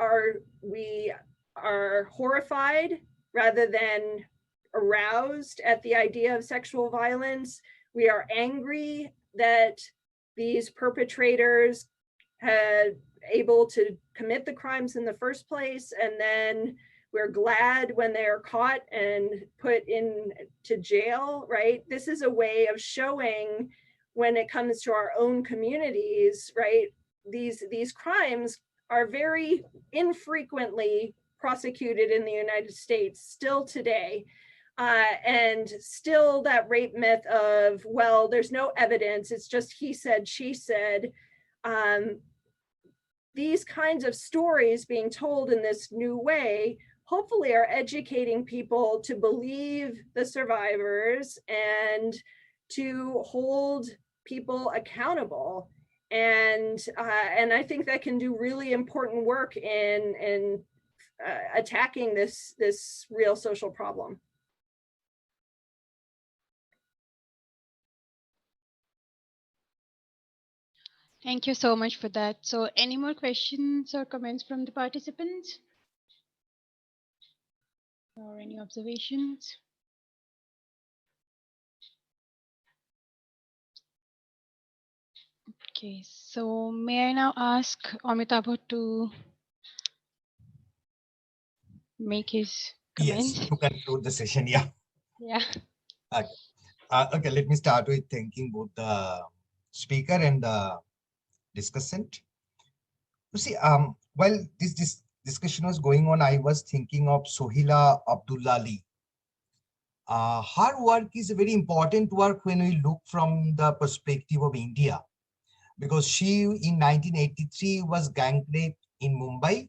we are horrified rather than aroused at the idea of sexual violence. We are angry that these perpetrators had able to commit the crimes in the first place, and then we're glad when they are caught and put into jail, right? This is a way of showing, when it comes to our own communities, right, these crimes are very infrequently prosecuted in the United States still today. And still that rape myth of, well, there's no evidence, it's just he said, she said. These kinds of stories being told in this new way hopefully are educating people to believe the survivors and to hold people accountable. And I think that can do really important work in attacking this real social problem. Thank you so much for that. So any more questions or comments from the participants? or any observations? Okay, so may I now ask Amitabh to make his Yes, comments? to conclude the session, yeah. Yeah. Okay. Okay, let me start with thanking both the speaker and the discussant. You see, while this discussion was going on, I was thinking of Sohila Abdullali. Her work is a very important work when we look from the perspective of India, because she in 1983 was gang raped in Mumbai,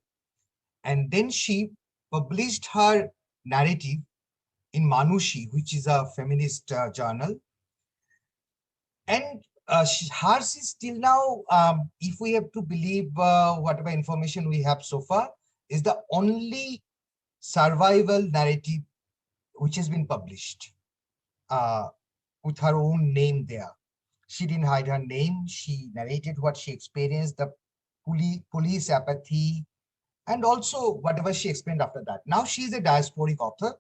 and then she published her narrative in Manushi, which is a feminist journal. And hers is still now, if we have to believe whatever information we have so far, is the only survival narrative which has been published with her own name there. She didn't hide her name. She narrated what she experienced, the police apathy, and also whatever she explained after that. Now she is a diasporic author.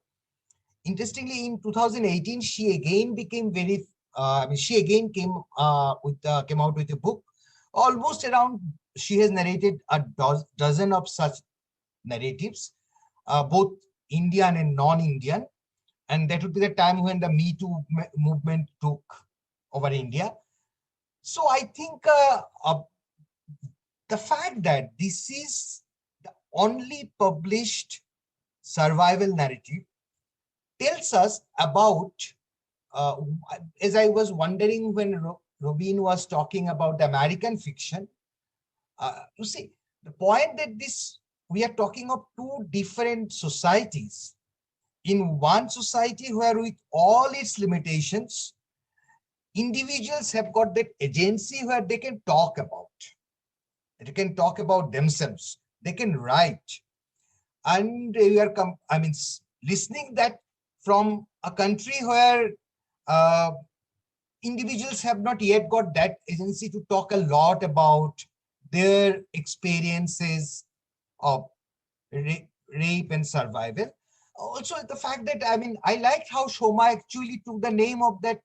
Interestingly, in 2018, she again became very. She again came came out with a book. Almost around, she has narrated a dozen of such narratives, both Indian and non-Indian, and that would be the time when the Me Too movement took over India. So I think the fact that this is the only published survival narrative tells us about, uh, as I was wondering when Robin was talking about the American fiction, you see, the point that we are talking of two different societies. In one society where with all its limitations, individuals have got that agency where they can talk about themselves, they can write. And we are, listening that from a country where individuals have not yet got that agency to talk a lot about their experiences of rape and survival. Also, the fact that, I liked how Soma actually took the name of that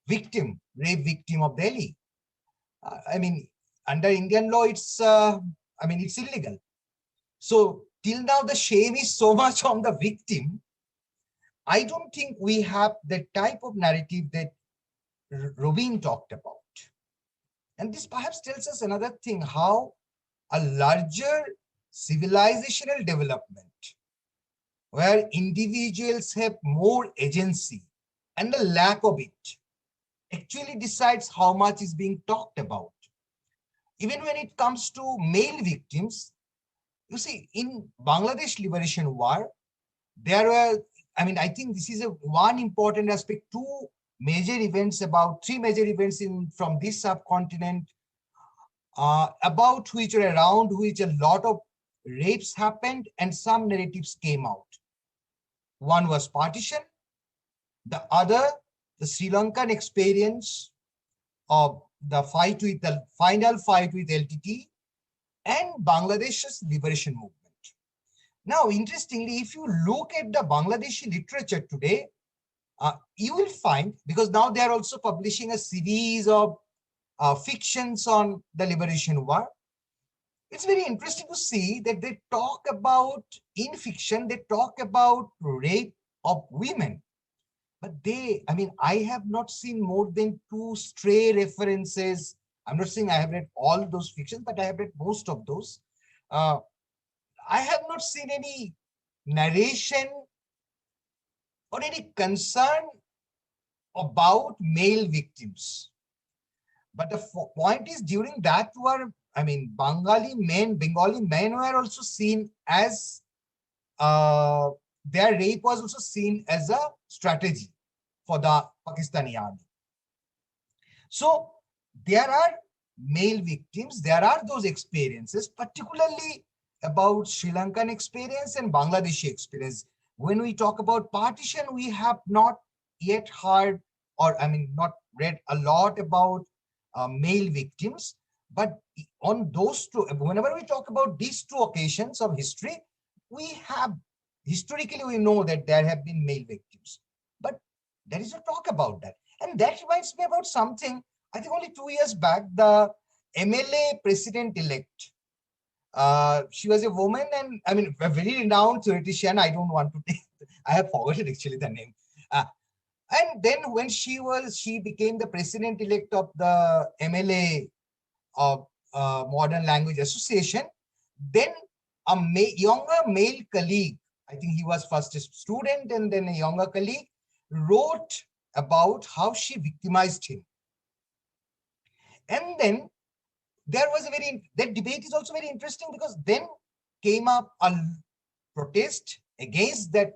victim, rape victim of Delhi. Under Indian law, it's illegal. So till now, the shame is so much on the victim. I don't think we have the type of narrative that Robin talked about. And this perhaps tells us another thing, how a larger civilizational development where individuals have more agency and the lack of it actually decides how much is being talked about. Even when it comes to male victims, you see, in Bangladesh Liberation War, there were, I think this is one important aspect, three major events from this subcontinent, about which or around which a lot of rapes happened and some narratives came out. One was partition, the other, the Sri Lankan experience of the final fight with LTT, and Bangladesh's liberation movement. Now, interestingly, if you look at the Bangladeshi literature today, you will find, because now they are also publishing a series of fictions on the liberation war. It's very interesting to see that they talk about, in fiction, they talk about rape of women. But I have not seen more than 2 stray references. I'm not saying I have read all those fictions, but I have read most of those. I have not seen any narration or any concern about male victims. But the point is, during that war, Bengali men were also seen as, their rape was also seen as a strategy for the Pakistani army. So there are male victims, there are those experiences, particularly about Sri Lankan experience and Bangladeshi experience. When we talk about partition, we have not yet heard, or not read a lot about male victims. But on those two, whenever we talk about these two occasions of history, we have historically we know that there have been male victims, but there is no talk about that. And that reminds me about something. I think only 2 years back, the MLA president-elect, she was a woman, and I mean, a very renowned theoretician. I don't want to take, I have forgotten actually the name. And then when she became the president-elect of the MLA of Modern Language Association, then a younger male colleague, I think he was first a student and then a younger colleague, wrote about how she victimized him. And then there was that debate is also very interesting, because then came up a protest against that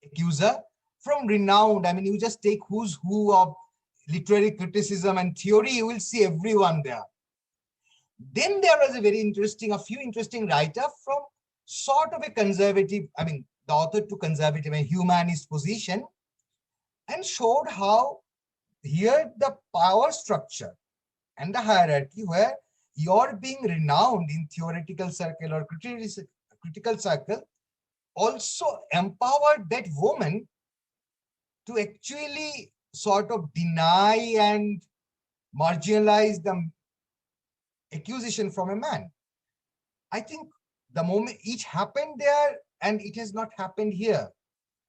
accuser from renowned, I mean, you just take who's who of literary criticism and theory, you will see everyone there. Then there was a few interesting writers from sort of a conservative, I mean, the author to conservative and humanist position, and showed how here the power structure and the hierarchy, where you're being renowned in theoretical circle or critical circle, also empowered that woman to actually sort of deny and marginalize the accusation from a man. I think the moment each happened there, and it has not happened here.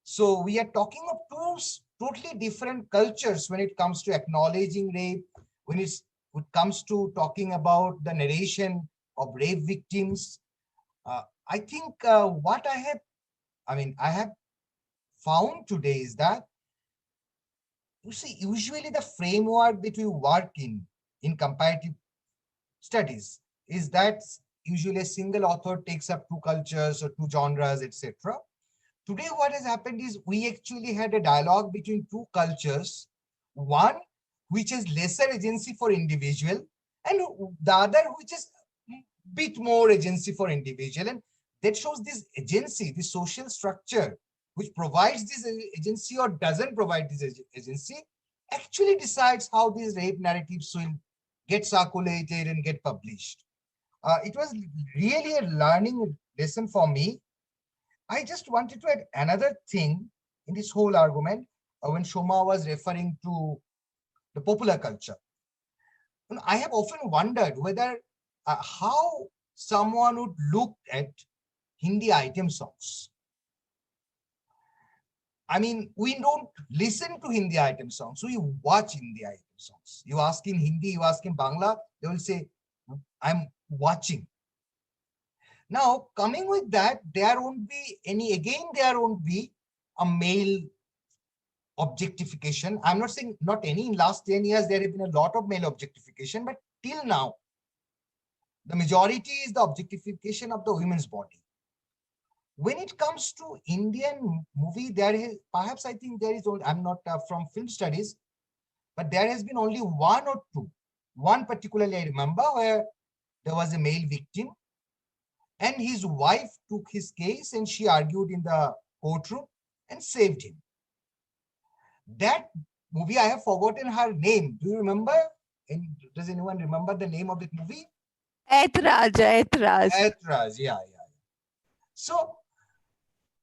So we are talking of two totally different cultures when it comes to acknowledging rape, when it comes to talking about the narration of rape victims. I think what I have found today is that, you see, usually the framework that we work in comparative studies is that usually a single author takes up two cultures or two genres, etc. Today, what has happened is we actually had a dialogue between two cultures, one which is lesser agency for individual, and the other which is bit more agency for individual. And that shows this agency, this social structure, which provides this agency or doesn't provide this agency, actually decides how these rape narratives will get circulated and get published. It was really a learning lesson for me. I just wanted to add another thing in this whole argument when Soma was referring to the popular culture. I have often wondered whether how someone would look at Hindi item songs. I mean, we don't listen to Hindi item songs, we watch Hindi item songs. You ask in Hindi, you ask in Bangla, they will say, I'm watching. Now, coming with that, there won't be a male objectification. I'm not saying not any. In last 10 years, there have been a lot of male objectification, but till now, the majority is the objectification of the women's body. When it comes to Indian movie, there is, perhaps I think there is only, I'm not from film studies, but there has been only one or two. One particularly I remember where there was a male victim and his wife took his case and she argued in the courtroom and saved him. That movie, I have forgotten her name. Do you remember? And does anyone remember the name of that movie? Aitraj, yeah. So,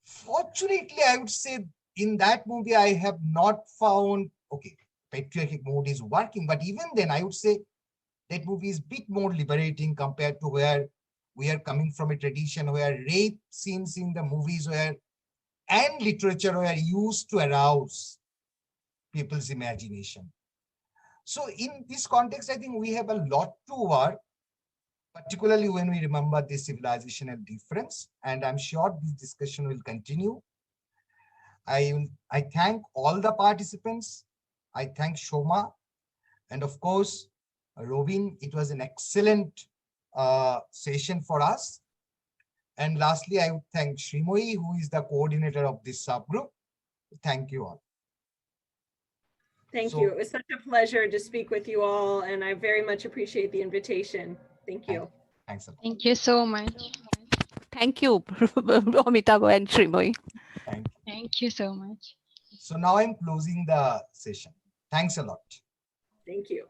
fortunately, I would say in that movie, I have not found, okay, patriarchic mode is working, but even then, I would say that movie is a bit more liberating compared to where we are coming from a tradition where rape scenes in the movies and literature were used to arouse people's imagination. So in this context, I think we have a lot to work, particularly when we remember this civilizational difference. And I'm sure this discussion will continue. I thank all the participants. I thank Soma. And of course, Robin, it was an excellent session for us. And lastly, I would thank Shrimoyee, who is the coordinator of this subgroup. Thank you all. Thank you. It was such a pleasure to speak with you all, and I very much appreciate the invitation. Thank you. Thanks a lot. Thank you so much. Thank you, Amitabh and Shrimoyee. Thank you so much. So now I'm closing the session. Thanks a lot. Thank you.